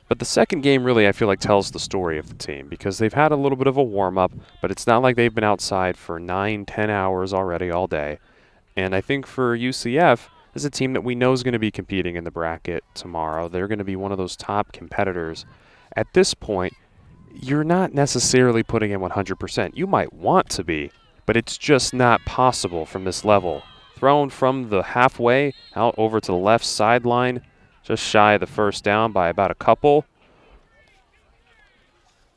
But the 2nd game really, I feel like, tells the story of the team because they've had a little bit of a warm-up, but it's not like they've been outside for 9-10 hours already all day. And I think for UCF, this is a team that we know is going to be competing in the bracket tomorrow. They're going to be one of those top competitors. At this point, you're not necessarily putting in 100%. You might want to be, but it's just not possible from this level. Thrown from the halfway out over to the left sideline, just shy of the first down by about a couple.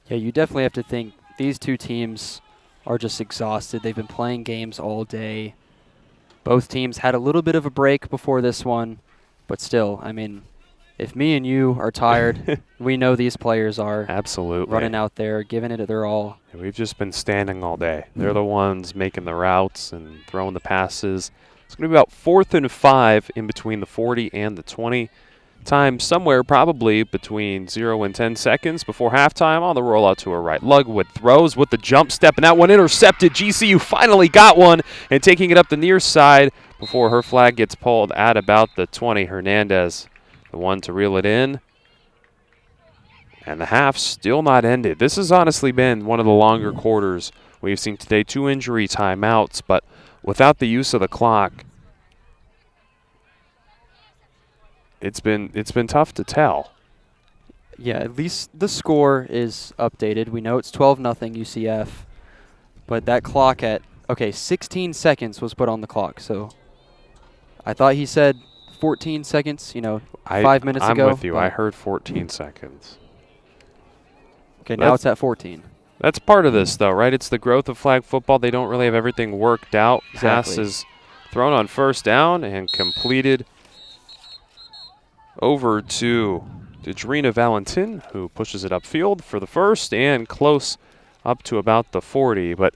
Yeah, you definitely have to think these 2 teams are just exhausted. They've been playing games all day. Both teams had a little bit of a break before this one, but still, I mean, if me and you are tired, we know these players are. Absolutely. Running out there, giving it their all. We've just been standing all day. They're the ones making the routes and throwing the passes. It's going to be about 4th and 5 in between the 40 and the 20. Time somewhere probably between 0 and 10 seconds before halftime on the rollout to her right. Ludwig throws with the jump step, and that one intercepted. GCU finally got one and taking it up the near side before her flag gets pulled at about the 20. Hernandez, the one to reel it in. And the half still not ended. This has honestly been one of the longer quarters we've seen today. 2 injury timeouts, but without the use of the clock, it's been tough to tell. Yeah, at least the score is updated. We know it's 12-0 UCF, but that clock at 16 seconds was put on the clock. So I thought he said 14 seconds, 5 minutes ago. I'm with you. I heard 14 seconds. Okay, now it's at 14. That's part of this, though, right? It's the growth of flag football. They don't really have everything worked out. Exactly. Pass is thrown on first down and completed over to Dejrina Valentin, who pushes it upfield for the first and close up to about the 40. But,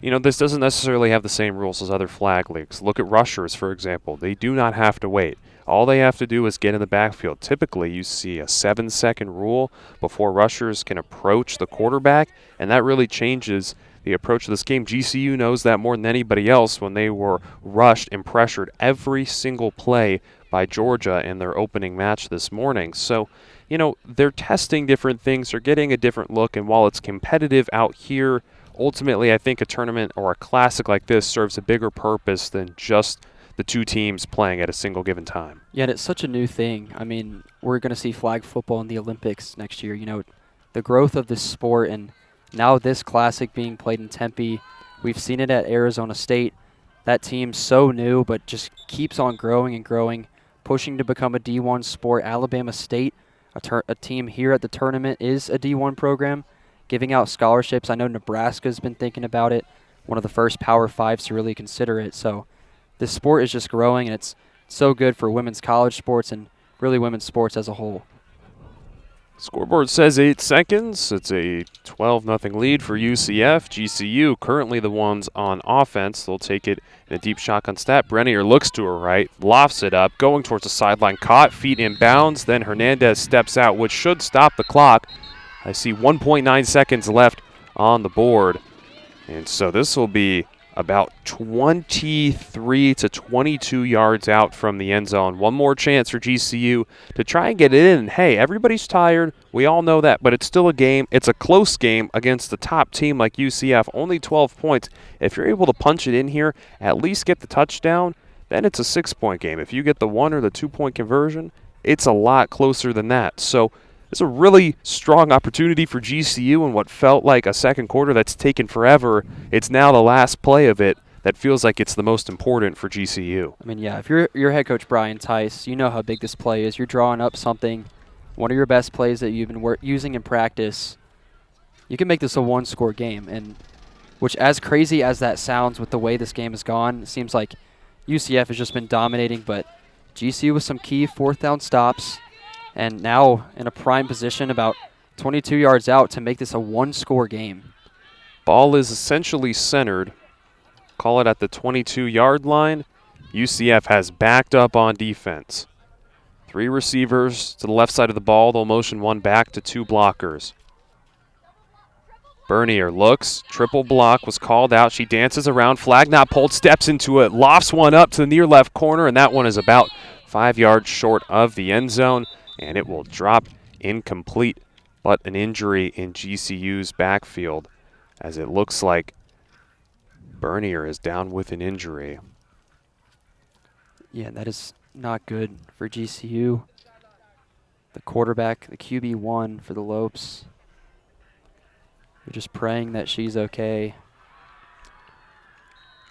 this doesn't necessarily have the same rules as other flag leagues. Look at rushers, for example. They do not have to wait. All they have to do is get in the backfield. Typically, you see a 7-second rule before rushers can approach the quarterback, and that really changes the approach of this game. GCU knows that more than anybody else when they were rushed and pressured every single play by Georgia in their opening match this morning. So, they're testing different things. They're getting a different look, and while it's competitive out here, ultimately I think a tournament or a classic like this serves a bigger purpose than just the 2 teams playing at a single given time. Yeah, and it's such a new thing. I mean, we're going to see flag football in the Olympics next year. The growth of this sport, and now this classic being played in Tempe. We've seen it at Arizona State. That team's so new, but just keeps on growing and growing, pushing to become a D1 sport. Alabama State, a team here at the tournament, is a D1 program, giving out scholarships. I know Nebraska's been thinking about it, one of the first Power 5s to really consider it. So this sport is just growing, and it's so good for women's college sports and really women's sports as a whole. Scoreboard says 8 seconds. It's a 12-0 lead for UCF. GCU currently the ones on offense. They'll take it in a deep shotgun snap. Brennier looks to her right, lofts it up, going towards the sideline, caught, feet in bounds. Then Hernandez steps out, which should stop the clock. I see 1.9 seconds left on the board. And so this will be about 23 to 22 yards out from the end zone. One more chance for GCU to try and get it in. Hey, everybody's tired. We all know that, but it's still a game. It's a close game against the top team like UCF. Only 12 points. If you're able to punch it in here, at least get the touchdown, then it's a 6-point game. If you get the 1 or the 2-point conversion, it's a lot closer than that. So it's a really strong opportunity for GCU in what felt like a second quarter that's taken forever. It's now the last play of it that feels like it's the most important for GCU. I mean, yeah, if you're head coach Brian Tice, you know how big this play is. You're drawing up something, one of your best plays that you've been using in practice. You can make this a one-score game, and which, as crazy as that sounds with the way this game has gone, it seems like UCF has just been dominating, but GCU with some key fourth down stops, and now in a prime position about 22 yards out to make this a one-score game. Ball is essentially centered. Call it at the 22-yard line. UCF has backed up on defense. 3 receivers to the left side of the ball. They'll motion one back to 2 blockers. Bernier looks. Triple block was called out. She dances around. Flag not pulled. Steps into it. Lofts one up to the near left corner, and that one is about 5 yards short of the end zone. And it will drop incomplete, but an injury in GCU's backfield as it looks like Bernier is down with an injury. Yeah, that is not good for GCU. The quarterback, the QB1 for the Lopes. We're just praying that she's okay.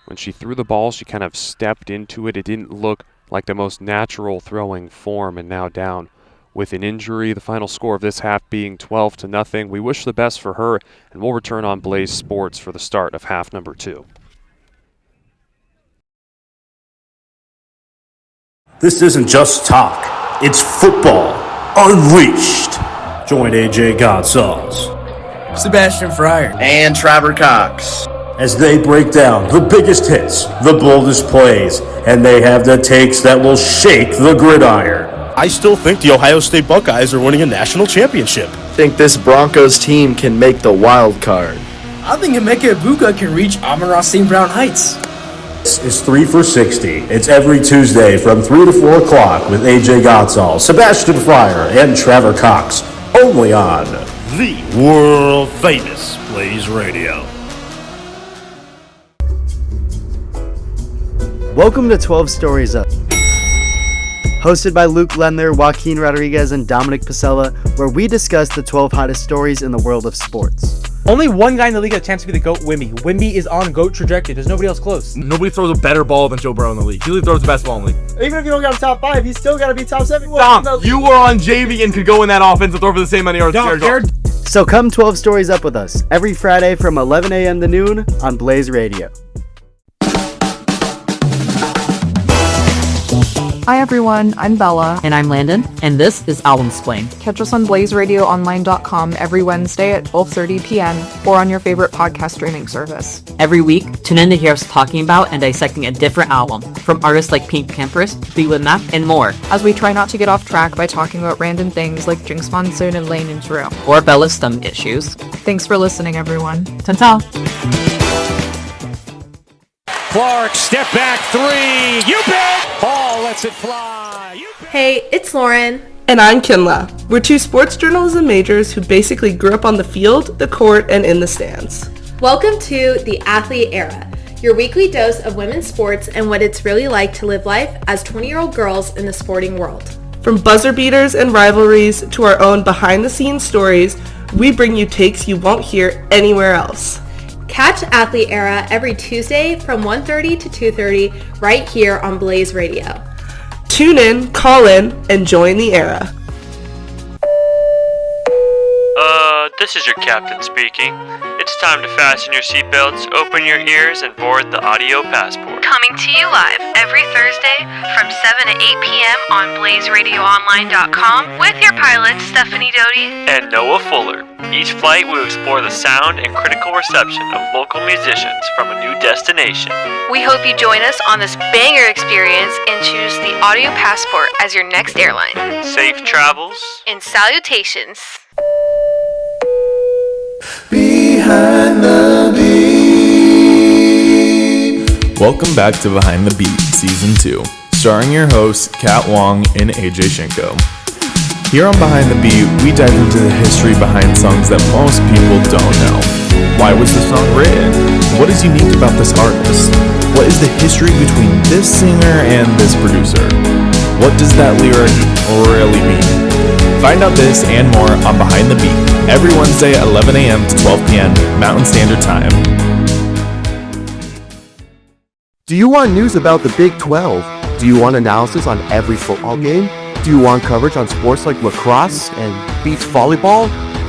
When she threw the ball, she kind of stepped into it. It didn't look like the most natural throwing form, and now down with an injury. The final score of this half being 12-0. We wish the best for her, and we'll return on Blaze Sports for the start of half number 2. This isn't just talk, it's football unleashed. Join AJ Godsalls, Sebastian Fryer, and Trevor Cox as they break down the biggest hits, the boldest plays, and they have the takes that will shake the gridiron. I still think the Ohio State Buckeyes are winning a national championship. Think this Broncos team can make the wild card. I think Emeka Ibuka can reach Amon-Ra St. Brown Heights. This is 3 for 60. It's every Tuesday from 3 to 4 o'clock with AJ Godsall, Sebastian Fryer, and Trevor Cox. Only on the world famous Blaze Radio. Welcome to 12 Stories Up, hosted by Luke Lendler, Joaquin Rodriguez, and Dominic Pasella, where we discuss the 12 hottest stories in the world of sports. Only one guy in the league has a chance to be the GOAT, Wimby. Wimby is on GOAT trajectory. There's nobody else close. Nobody throws a better ball than Joe Burrow in the league. He really throws the best ball in the league. Even if you don't got a top 5, he's still got to be top 7. Dom, you were on JV and could go in that offense and throw for the same amount of yards. So come 12 Stories Up with us every Friday from 11 a.m. to noon on Blaze Radio. Hi everyone, I'm Bella. And I'm Landon, and this is Album Explained. Catch us on BlazeRadioOnline.com every Wednesday at 12:30 p.m. or on your favorite podcast streaming service. Every week, tune in to hear us talking about and dissecting a different album from artists like Pink Pampers, Fleetwood Mac, and more. As we try not to get off track by talking about random things like Jinx Monsoon and Lane and Drew. Or Bella's thumb issues. Thanks for listening, everyone. Ta-ta! Clark, step back 3. You bet! Ball lets it fly. Hey, it's Lauren. And I'm Kinla. We're 2 sports journalism majors who basically grew up on the field, the court, and in the stands. Welcome to The Athlete Era, your weekly dose of women's sports and what it's really like to live life as 20-year-old girls in the sporting world. From buzzer beaters and rivalries to our own behind-the-scenes stories, we bring you takes you won't hear anywhere else. Catch Athlete Era every Tuesday from 1:30 to 2:30 right here on Blaze Radio. Tune in, call in, and join the era. This is your captain speaking. It's time to fasten your seatbelts, open your ears, and board the audio passport. Coming to you live every Thursday from 7 to 8 p.m. on BlazeRadioOnline.com with your pilots Stephanie Doty and Noah Fuller. Each flight will explore the sound and critical reception of local musicians from a new destination. We hope you join us on this banger experience and choose the audio passport as your next airline. Safe travels and salutations. Behind the Beat. Welcome back to Behind the Beat, Season 2, starring your hosts, Kat Wong and AJ Shinko. Here on Behind the Beat, we dive into the history behind songs that most people don't know. Why was the song written? What is unique about this artist? What is the history between this singer and this producer? What does that lyric really mean? Find out this and more on Behind the Beat, every Wednesday at 11 a.m. to 12 p.m. Mountain Standard Time. Do you want news about the Big 12? Do you want analysis on every football game? Do you want coverage on sports like lacrosse and beach volleyball?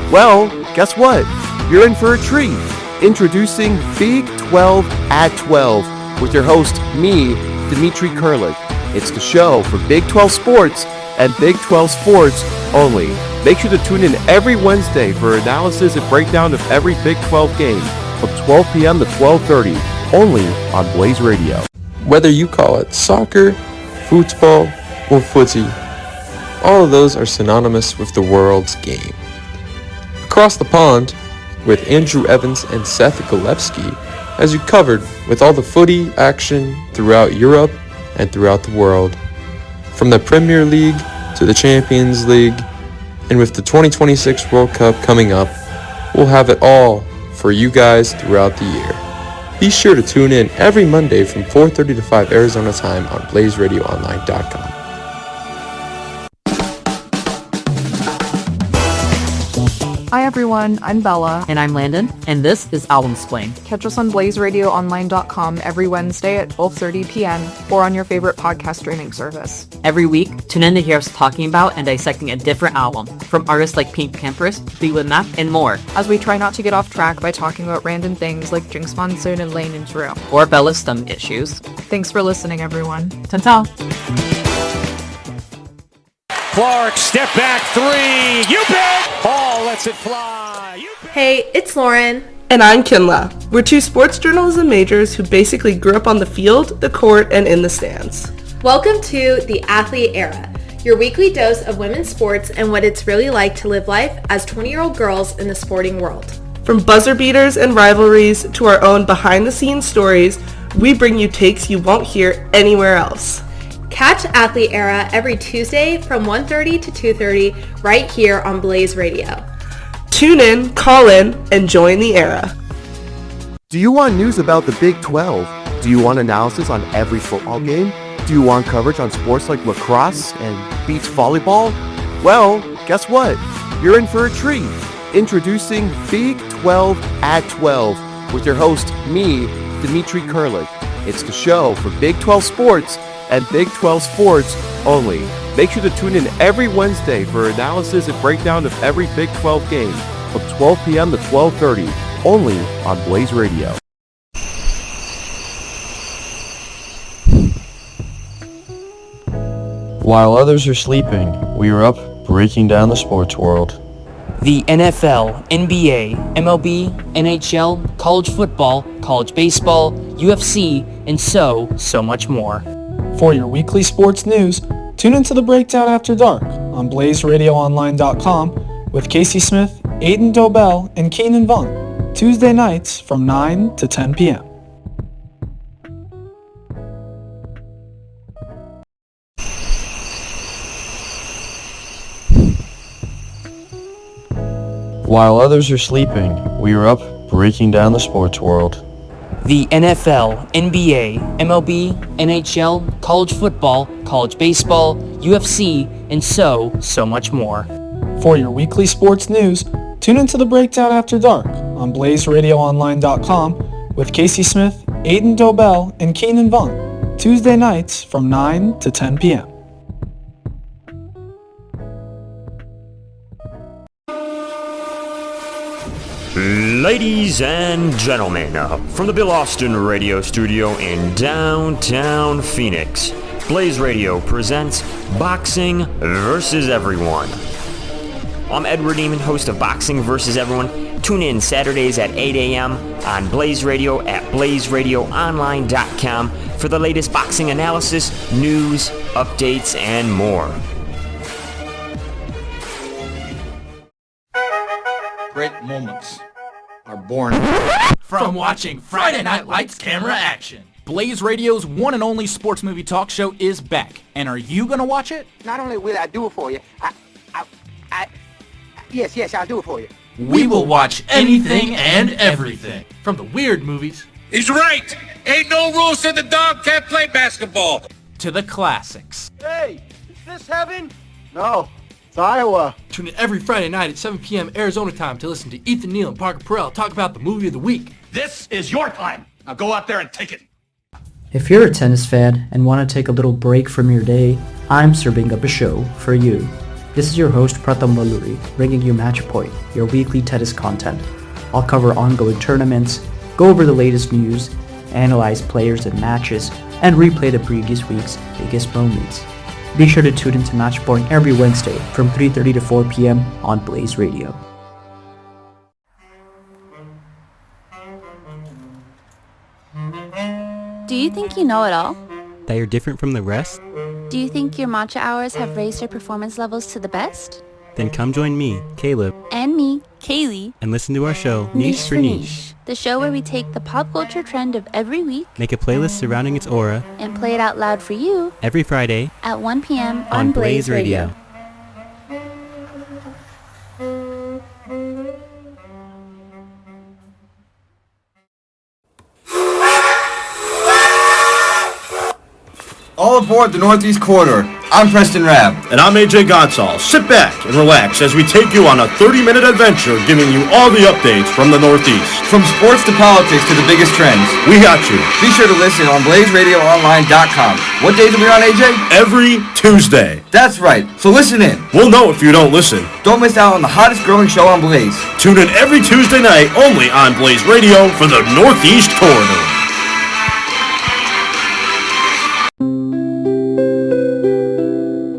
Well, guess what? You're in for a treat. Introducing Big 12 at 12 with your host, me, Dimitri Kurlik. It's the show for Big 12 sports and Big 12 sports only. Make sure to tune in every Wednesday for analysis and breakdown of every Big 12 game from 12 p.m. to 12:30, only on Blaze Radio. Whether you call it soccer, football, or footy, all of those are synonymous with the world's game. Across the pond, with Andrew Evans and Seth Golevsky, as you covered with all the footy action throughout Europe and throughout the world. From the Premier League to the Champions League, and with the 2026 World Cup coming up, we'll have it all for you guys throughout the year. Be sure to tune in every Monday from 4:30 to 5 Arizona time on BlazeRadioOnline.com. Hi everyone, I'm Bella. And I'm Landon, and this is Album Explain. Catch us on BlazeRadioOnline.com every Wednesday at 12:30 p.m. or on your favorite podcast streaming service. Every week, tune in to hear us talking about and dissecting a different album from artists like Pink Campers, Fleetwood Mac, and more. As we try not to get off track by talking about random things like Jinx Monsoon and Lane and Drew. Or Bella's stomach issues. Thanks for listening, everyone. Ta-ta! Clark, step back three. You bet! Hall lets it fly. Hey, it's Lauren. And I'm Kinla. We're two sports journalism majors who basically grew up on the field, the court, and in the stands. Welcome to The Athlete Era, your weekly dose of women's sports and what it's really like to live life as 20-year-old girls in the sporting world. From buzzer beaters and rivalries to our own behind-the-scenes stories, we bring you takes you won't hear anywhere else. Catch Athlete Era every Tuesday from 1:30 to 2:30 right here on Blaze Radio. Tune in, call in, and join the era. Do you want news about the Big 12? Do you want analysis on every football game? Do you want coverage on sports like lacrosse and beach volleyball? Well, guess what? You're in for a treat. Introducing Big 12 at 12 with your host, me, Dimitri Kurlik. It's the show for Big 12 sports and Big 12 sports only. Make sure to tune in every Wednesday for analysis and breakdown of every Big 12 game from 12 p.m. to 12:30, only on Blaze Radio. While others are sleeping, we are up breaking down the sports world. The NFL, NBA, MLB, NHL, college football, college baseball, UFC, and so much more. For your weekly sports news, tune into the Breakdown After Dark on BlazeRadioOnline.com with Casey Smith, Aiden Dobell, and Keenan Vaughn, Tuesday nights from 9 to 10 p.m. While others are sleeping, we are up breaking down the sports world. The NFL, NBA, MLB, NHL, college football, college baseball, UFC, and so much more. For your weekly sports news, tune into the Breakdown After Dark on BlazeRadioOnline.com with Casey Smith, Aiden Dobell, and Keenan Vaughn, Tuesday nights from 9 to 10 p.m. Ladies and gentlemen, from the Bill Austin Radio Studio in downtown Phoenix, Blaze Radio presents Boxing vs. Everyone. I'm Edward Eamon, host of Boxing vs. Everyone. Tune in Saturdays at 8 a.m. on Blaze Radio at BlazeRadioOnline.com for the latest boxing analysis, news, updates, and more. Great moments are born from watching Friday Night Lights camera action. Blaze Radio's one and only sports movie talk show is back. And are you going to watch it? Not only will I do it for you, yes, I'll do it for you. We will watch anything and everything. From the weird movies. He's right. Ain't no rules said the dog can't play basketball. To the classics. Hey, is this heaven? No, it's Iowa. Tune in every Friday night at 7 p.m. Arizona time to listen to Ethan Neal and Parker Perel talk about the movie of the week. This is your time. Now go out there and take it. If you're a tennis fan and want to take a little break from your day, I'm serving up a show for you. This is your host Pratham Maluri, bringing you Match Point, your weekly tennis content. I'll cover ongoing tournaments, go over the latest news, analyze players and matches, and replay the previous week's biggest moments. Be sure to tune into Match Point every Wednesday from 3:30 to 4 p.m. on Blaze Radio. Do you think you know it all? That you're different from the rest? Do you think your matcha hours have raised your performance levels to the best? Then come join me, Caleb, And me, Kaylee, and listen to our show, Niche for Niche. the show where we take the pop culture trend of every week Make a playlist surrounding its aura and play it out loud for you every Friday at 1 p.m. on Blaze Radio. All aboard the Northeast Corridor. I'm Preston Rabb. And I'm AJ Gonzalez. Sit back and relax as we take you on a 30-minute adventure giving you all the updates from the Northeast. From sports to politics to the biggest trends. We got you. Be sure to listen on BlazeRadioOnline.com. What days are we on, AJ? Every Tuesday. That's right. So listen in. We'll know if you don't listen. Don't miss out on the hottest growing show on Blaze. Tune in every Tuesday night only on Blaze Radio for the Northeast Corridor.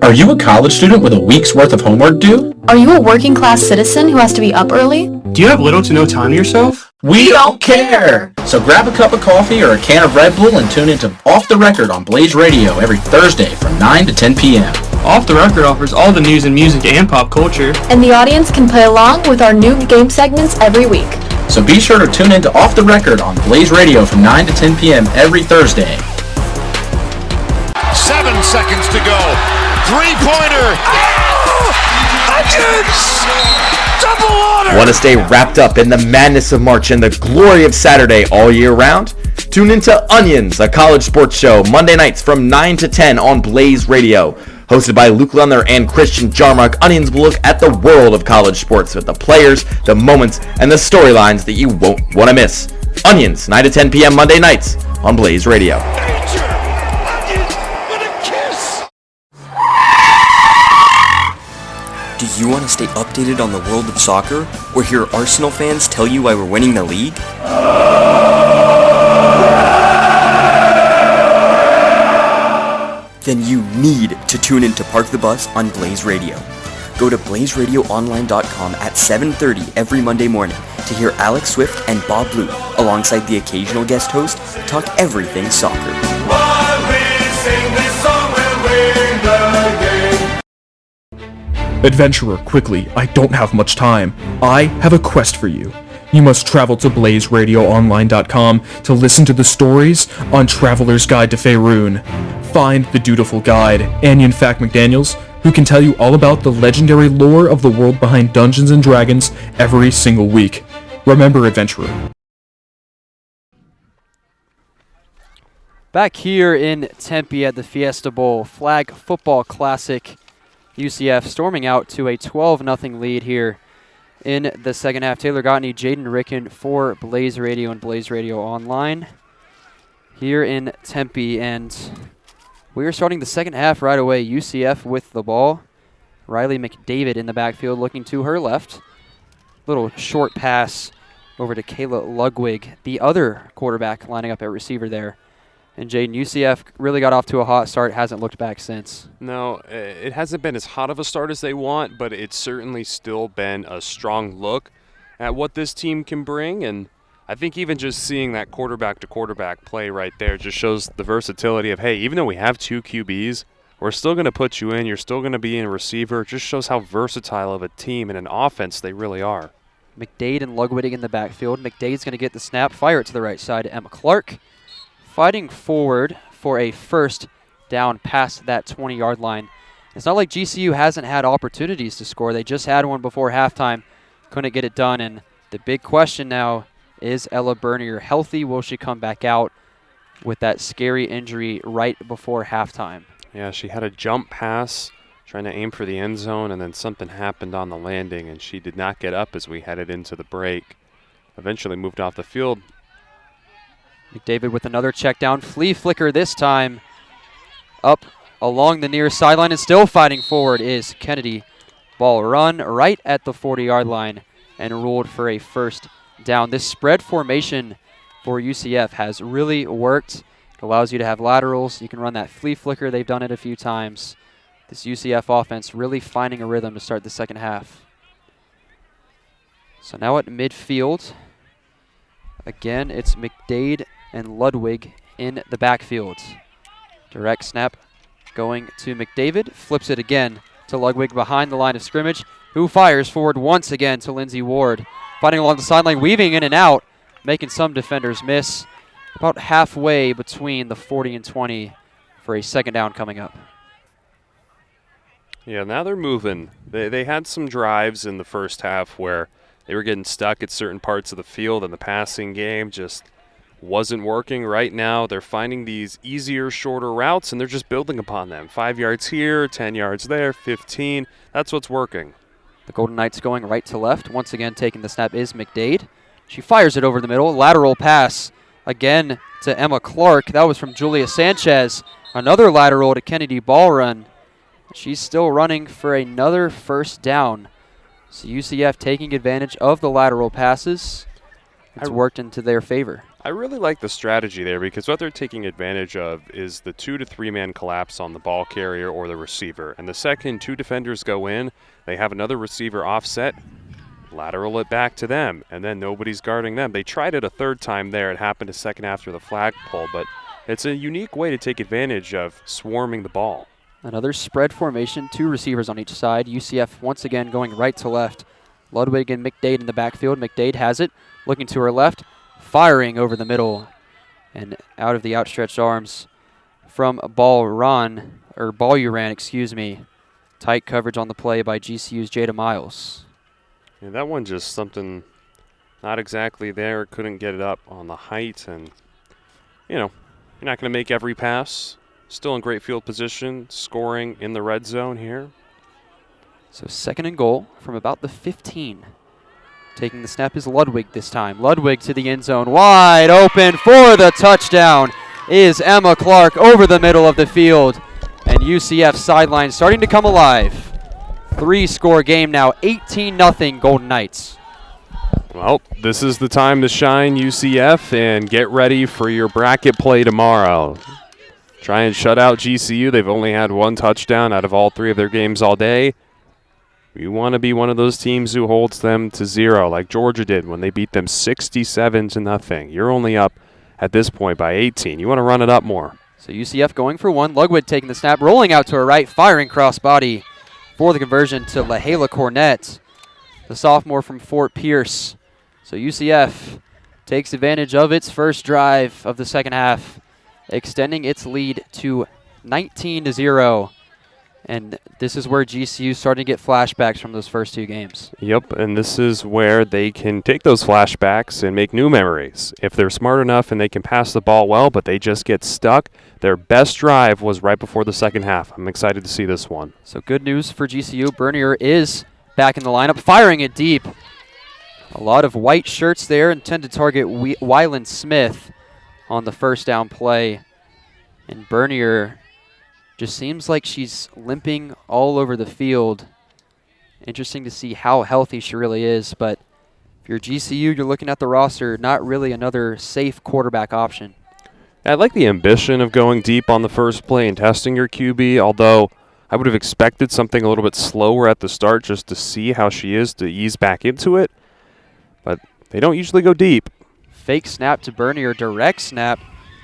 Are you a college student with a week's worth of homework due? Are you a working class citizen who has to be up early? Do you have little to no time to yourself? We don't care! So grab a cup of coffee or a can of Red Bull and tune into Off the Record on Blaze Radio every Thursday from 9 to 10 p.m. Off the Record offers all the news in music and pop culture. And the audience can play along with our new game segments every week. So be sure to tune into Off the Record on Blaze Radio from 9 to 10 p.m. every Thursday. 7 seconds to go. Three-pointer. Onions! Double order! Want to stay wrapped up in the madness of March and the glory of Saturday all year round? Tune into Onions, a college sports show, Monday nights from 9 to 10 on Blaze Radio. Hosted by Luke Lundler and Christian Jarmark, Onions will look at the world of college sports with the players, the moments, and the storylines that you won't want to miss. Onions, 9 to 10 p.m. Monday nights on Blaze Radio. Do you want to stay updated on the world of soccer, or hear Arsenal fans tell you why we're winning the league? Then you need to tune in to Park the Bus on Blaze Radio. Go to blazeradioonline.com at 7:30 every Monday morning to hear Alex Swift and Bob Blue, alongside the occasional guest host, talk everything soccer. While we sing this song, we'll win the game. Adventurer, quickly, I don't have much time. I have a quest for you. You must travel to BlazeRadioOnline.com to listen to the stories on Traveler's Guide to Faerun. Find the dutiful guide, Anion Fact McDaniels, who can tell you all about the legendary lore of the world behind Dungeons & Dragons every single week. Remember, Adventurer. Back here in Tempe at the Fiesta Bowl, Flag Football Classic, UCF storming out to a 12-0 lead here in the second half. Taylor Gottney, Jaden Ricken for Blaze Radio and Blaze Radio Online here in Tempe. And we are starting the second half right away. UCF with the ball. Riley McDavid in the backfield looking to her left. Little short pass over to Kayla Ludwig, the other quarterback lining up at receiver there. And Jaden, UCF really got off to a hot start, hasn't looked back since. No, it hasn't been as hot of a start as they want, but it's certainly still been a strong look at what this team can bring. And I think even just seeing that quarterback-to-quarterback play right there just shows the versatility of, hey, even though we have two QBs, we're still going to put you in. You're still going to be in a receiver. It just shows how versatile of a team and an offense they really are. McDade and Ludwig in the backfield. McDade's going to get the snap, fire it to the right side to Emma Clark. Fighting forward for a first down past that 20-yard line. It's not like GCU hasn't had opportunities to score. They just had one before halftime. Couldn't get it done. And the big question now, is Ella Bernier healthy? Will she come back out with that scary injury right before halftime? Yeah, she had a jump pass trying to aim for the end zone, and then something happened on the landing, and she did not get up as we headed into the break. Eventually moved off the field. McDavid with another check down. Flea flicker this time. Up along the near sideline and still fighting forward is Kennedy. Ball run right at the 40-yard line and ruled for a first down. This spread formation for UCF has really worked. It allows you to have laterals. You can run that flea flicker. They've done it a few times. This UCF offense really finding a rhythm to start the second half. So now at midfield, again, it's McDade and Ludwig in the backfield. Direct snap going to McDavid. Flips it again to Ludwig behind the line of scrimmage, who fires forward once again to Lindsey Ward. Fighting along the sideline, weaving in and out, making some defenders miss. About halfway between the 40 and 20 for a second down coming up. Yeah, now they're moving. They had some drives in the first half where they were getting stuck at certain parts of the field and the passing game just wasn't working. Right now they're finding these easier, shorter routes, and they're just building upon them. 5 yards here, 10 yards there, 15. That's what's working. The Golden Knights going right to left. Once again taking the snap is McDade. She fires it over the middle. Lateral pass again to Emma Clark. That was from Julia Sanchez. Another lateral to Kennedy Ballrun. She's still running for another first down. So UCF taking advantage of the lateral passes. It's worked into their favor. I really like the strategy there because what they're taking advantage of is the 2 to 3 man collapse on the ball carrier or the receiver. And the second 2 defenders go in, they have another receiver offset, lateral it back to them, and then nobody's guarding them. They tried it a third time there. It happened a second after the flag pull, but it's a unique way to take advantage of swarming the ball. Another spread formation, 2 receivers on each side. UCF once again going right to left. Ludwig and McDade in the backfield. McDade has it, looking to her left, firing over the middle and out of the outstretched arms from Balluran, excuse me. Tight coverage on the play by GCU's Jada Miles. Yeah, that one just something not exactly there. Couldn't get it up on the height, and you're not going to make every pass. Still in great field position, scoring in the red zone here. So second and goal from about the 15. Taking the snap is Ludwig this time. Ludwig to the end zone. Wide open for the touchdown is Emma Clark over the middle of the field. And UCF sideline starting to come alive. 3-score game now, 18-0 Golden Knights. Well, this is the time to shine, UCF, and get ready for your bracket play tomorrow. Try and shut out GCU. They've only had 1 touchdown out of all 3 of their games all day. You want to be one of those teams who holds them to 0, like Georgia did when they beat them 67-0. You're only up at this point by 18. You want to run it up more. So UCF going for 1. Ludwig taking the snap, rolling out to her right, firing crossbody for the conversion to LaHayla Cornett, the sophomore from Fort Pierce. So UCF takes advantage of its first drive of the second half, extending its lead to 19-0. And this is where GCU starting to get flashbacks from those first 2 games. Yep, and this is where they can take those flashbacks and make new memories. If they're smart enough and they can pass the ball well, but they just get stuck, their best drive was right before the second half. I'm excited to see this one. So good news for GCU. Bernier is back in the lineup, firing it deep. A lot of white shirts there, intended to target Wyland Smith on the first down play. And Bernier just seems like she's limping all over the field. Interesting to see how healthy she really is, but if you're GCU, you're looking at the roster, not really another safe quarterback option. I like the ambition of going deep on the first play and testing your QB, although I would have expected something a little bit slower at the start just to see how she is to ease back into it, but they don't usually go deep. Fake snap to Bernier, direct snap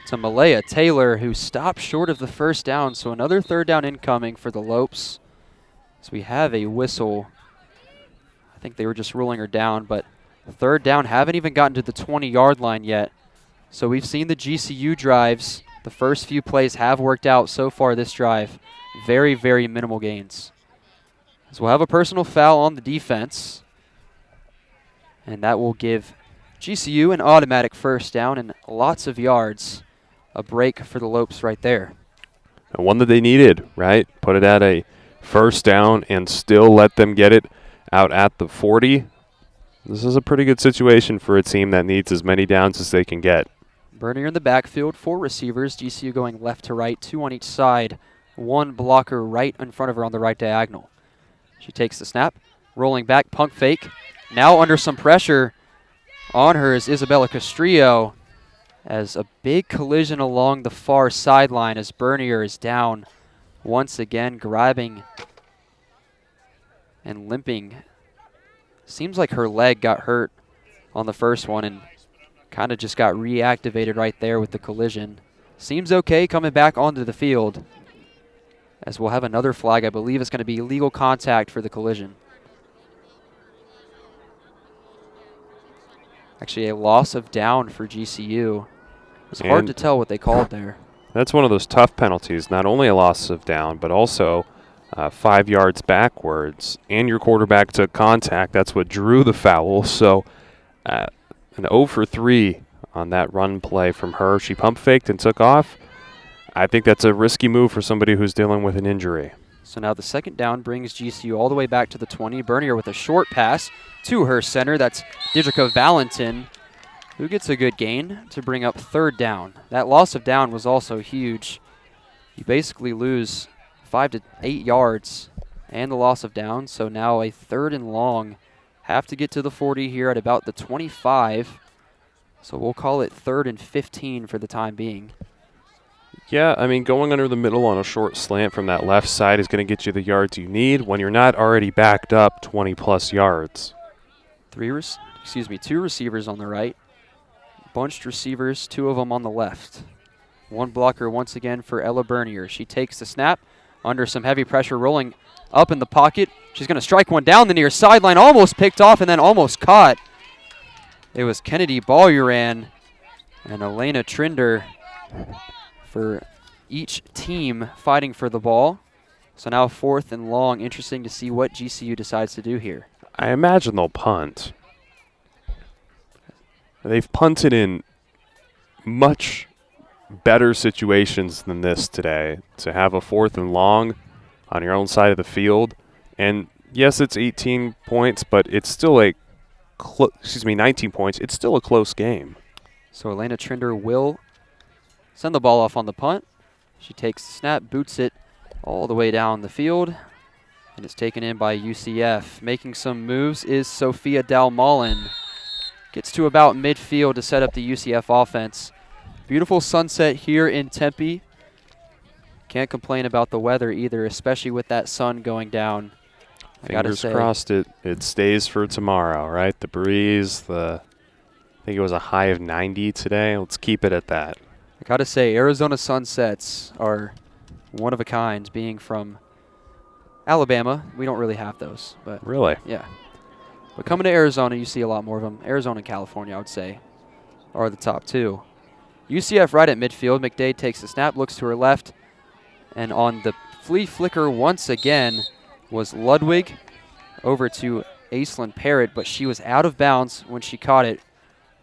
to Malaya Taylor, who stopped short of the first down. So another third down incoming for the Lopes. So we have a whistle. I think they were just ruling her down, but Third down, haven't even gotten to the 20-yard line yet. So we've seen the GCU drives. The first few plays have worked out so far this drive. Very, very minimal gains. So we'll have a personal foul on the defense. And that will give GCU an automatic first down and lots of yards. A break for the Lopes right there. And one that they needed, right? Put it at a first down and still let them get it out at the 40. This is a pretty good situation for a team that needs as many downs as they can get. Bernier in the backfield, 4 receivers. GCU going left to right, 2 on each side. 1 blocker right in front of her on the right diagonal. She takes the snap, rolling back, punk fake. Now under some pressure on her is Isabella Castrillo, as a big collision along the far sideline as Bernier is down once again, grabbing and limping. Seems like her leg got hurt on the first one and kind of just got reactivated right there with the collision. Seems okay coming back onto the field, as we'll have another flag. I believe it's going to be illegal contact for the collision. Actually, a loss of down for GCU. It's hard to tell what they called there. That's one of those tough penalties. Not only a loss of down, but also 5 yards backwards. And your quarterback took contact. That's what drew the foul. So an 0 for 3 on that run play from her. She pump faked and took off. I think that's a risky move for somebody who's dealing with an injury. So now the second down brings GCU all the way back to the 20. Bernier with a short pass to her center. That's Didrika Valentin, who gets a good gain to bring up third down. That loss of down was also huge. You basically lose 5 to 8 yards and the loss of down. So now a third and long. Have to get to the 40 here at about the 25. So we'll call it 3rd and 15 for the time being. Yeah, I mean, going under the middle on a short slant from that left side is going to get you the yards you need when you're not already backed up 20-plus yards. 2 receivers on the right. Bunched receivers, 2 of them on the left. 1 blocker once again for Ella Bernier. She takes the snap under some heavy pressure, rolling up in the pocket. She's going to strike one down the near sideline, almost picked off and then almost caught. It was Kennedy Balluran and Elena Trinder for each team fighting for the ball. So now 4th and long. Interesting to see what GCU decides to do here. I imagine they'll punt. They've punted in much better situations than this today. To have a 4th and long on your own side of the field. And yes, it's 18 points, but it's still 19 points. It's still a close game. So Elena Trinder will send the ball off on the punt. She takes the snap, boots it all the way down the field, and it's taken in by UCF. Making some moves is Sophia Dalmolin. Gets to about midfield to set up the UCF offense. Beautiful sunset here in Tempe. Can't complain about the weather either, especially with that sun going down. Fingers crossed it stays for tomorrow, right? The breeze, I think it was a high of 90 today. Let's keep it at that. I gotta say, Arizona sunsets are one of a kind, being from Alabama. We don't really have those, but really, yeah. But coming to Arizona, you see a lot more of them. Arizona and California, I would say, are the top 2. UCF right at midfield. McDade takes the snap, looks to her left, and on the flea flicker once again was Ludwig over to Aislinn Parrott, but she was out of bounds when she caught it,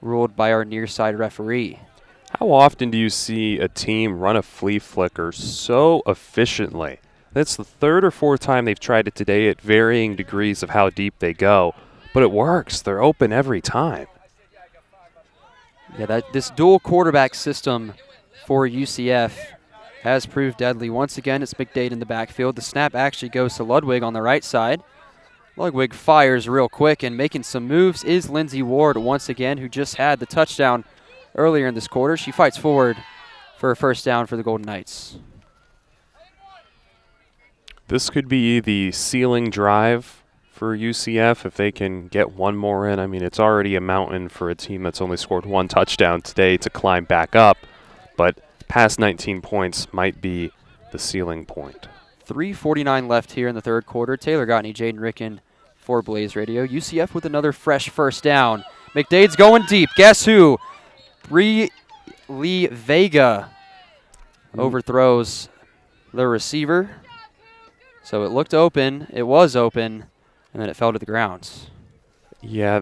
ruled by our near side referee. How often do you see a team run a flea flicker so efficiently? That's the 3rd or 4th time they've tried it today at varying degrees of how deep they go. But it works. They're open every time. Yeah, this dual quarterback system for UCF has proved deadly. Once again, it's McDade in the backfield. The snap actually goes to Ludwig on the right side. Ludwig fires real quick, and making some moves is Lindsay Ward once again, who just had the touchdown earlier in this quarter. She fights forward for a first down for the Golden Knights. This could be the ceiling drive for UCF if they can get one more in. I mean, it's already a mountain for a team that's only scored 1 touchdown today to climb back up, but past 19 points might be the ceiling point. 3:49 left here in the third quarter. Taylor Gottney, Jaden Ricken for Blaze Radio. UCF with another fresh first down. McDade's going deep. Guess who? Lee Vega overthrows the receiver. So it looked open. It was open. And then it fell to the ground. Yeah,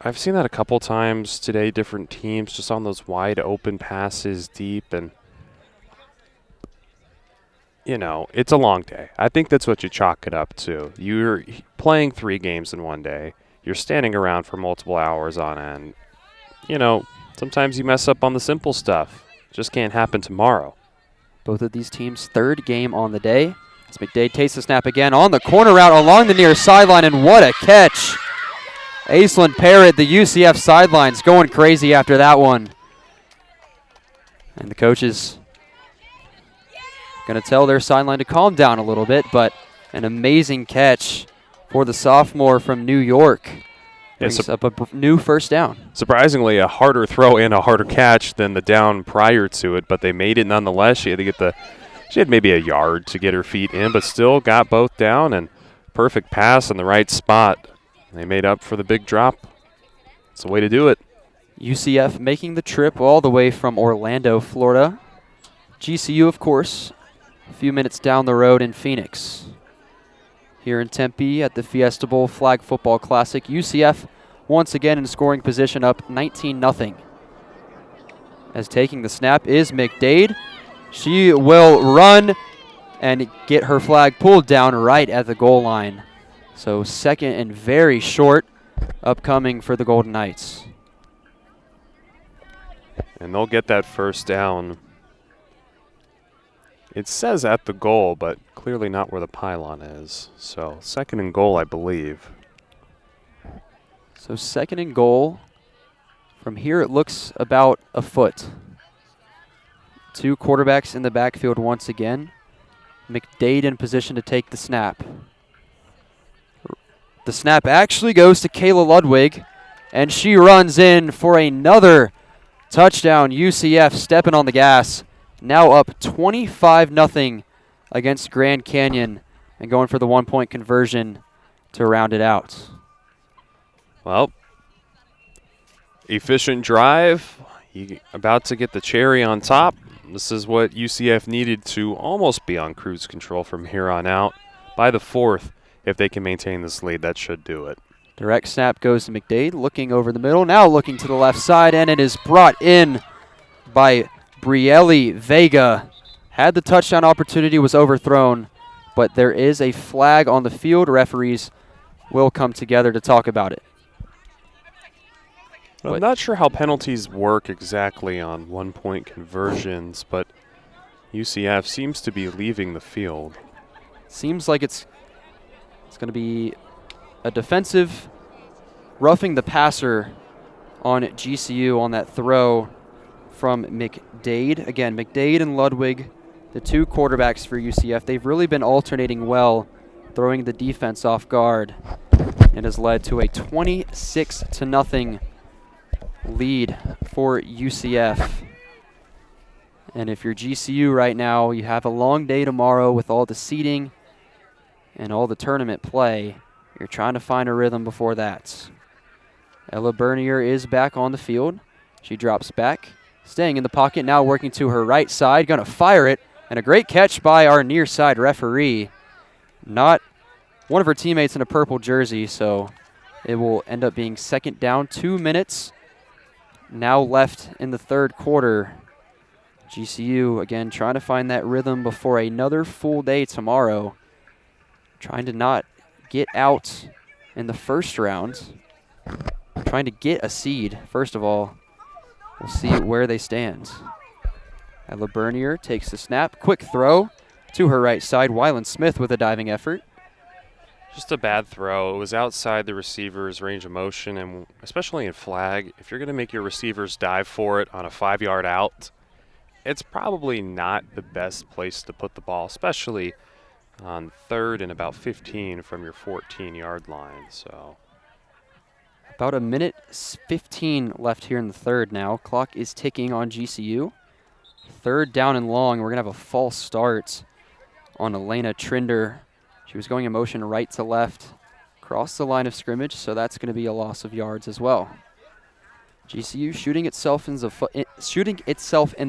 I've seen that a couple times today, different teams just on those wide open passes deep. And, you know, it's a long day. I think that's what you chalk it up to. You're playing 3 games in one day. You're standing around for multiple hours on end. You know, sometimes you mess up on the simple stuff. Just can't happen tomorrow. Both of these teams' third game on the day. As McDade takes the snap again on the corner route along the near sideline, and what a catch. Aislinn Parrott, the UCF sidelines, going crazy after that one. And the coaches going to tell their sideline to calm down a little bit, but an amazing catch for the sophomore from New York. Brings up a new first down. Surprisingly, a harder throw and a harder catch than the down prior to it, but they made it nonetheless. She had maybe a yard to get her feet in, but still got both down, and perfect pass in the right spot. They made up for the big drop. It's the way to do it. UCF making the trip all the way from Orlando, Florida. GCU, of course, a few minutes down the road in Phoenix. Here in Tempe at the Fiesta Bowl Flag Football Classic, UCF once again in scoring position, up 19-0. As taking the snap is McDade. She will run and get her flag pulled down right at the goal line. So second and very short upcoming for the Golden Knights. And they'll get that first down. It says at the goal, but clearly not where the pylon is. So second and goal, I believe. So second and goal. From here it looks about a foot. 2 quarterbacks in the backfield once again. McDade in position to take the snap. The snap actually goes to Kayla Ludwig, and she runs in for another touchdown. UCF stepping on the gas. Now up 25-0 against Grand Canyon and going for the 1-point conversion to round it out. Well, efficient drive. About to get the cherry on top. This is what UCF needed to almost be on cruise control from here on out. By the 4th, if they can maintain this lead, that should do it. Direct snap goes to McDade, looking over the middle, now looking to the left side, and it is brought in by Brielle Vega. Had the touchdown opportunity, was overthrown, but there is a flag on the field. Referees will come together to talk about it. I'm not sure how penalties work exactly on 1-point conversions, but UCF seems to be leaving the field. Seems like it's going to be a defensive roughing the passer on GCU on that throw from McDade. Again, McDade and Ludwig, the 2 quarterbacks for UCF. They've really been alternating well, throwing the defense off guard. It has led to a 26-0 lead for UCF. And if you're GCU right now, you have a long day tomorrow with all the seeding and all the tournament play. You're trying to find a rhythm before that. Ella Bernier is back on the field. She drops back, staying in the pocket, now working to her right side, going to fire it, and a great catch by our near side referee. Not one of her teammates in a purple jersey, so it will end up being second down. 2 minutes now left in the third quarter. GCU, again, trying to find that rhythm before another full day tomorrow. Trying to not get out in the first round. Trying to get a seed, first of all. We'll see where they stand. Ella Bernier takes the snap. Quick throw to her right side. Wyland Smith with a diving effort. Just a bad throw. It was outside the receiver's range of motion, and especially in flag, if you're going to make your receivers dive for it on a 5-yard out, it's probably not the best place to put the ball, especially on 3rd and about 15 from your 14-yard line. So about a minute 15 left here in the third now. Clock is ticking on GCU. 3rd down and long. We're going to have a false start on Elena Trinder. She was going in motion right to left, Cross the line of scrimmage, so that's going to be a loss of yards as well. GCU shooting itself in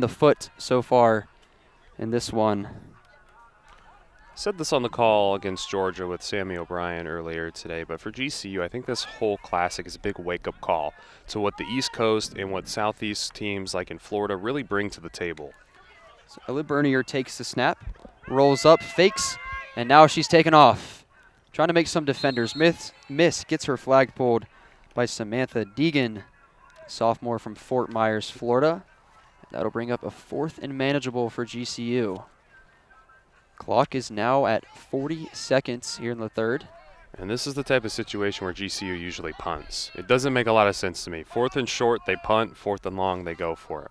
the foot so far in this one. Said this on the call against Georgia with Sammy O'Brien earlier today, but for GCU, I think this whole classic is a big wake-up call to what the East Coast and what Southeast teams like in Florida really bring to the table. So Ella Bernier takes the snap, rolls up, fakes, and now she's taken off. Trying to make some defenders miss, gets her flag pulled by Samantha Deegan, sophomore from Fort Myers, Florida. That'll bring up a 4th and manageable for GCU. Clock is now at 40 seconds here in the third. And this is the type of situation where GCU usually punts. It doesn't make a lot of sense to me. 4th and short, they punt. 4th and long, they go for it.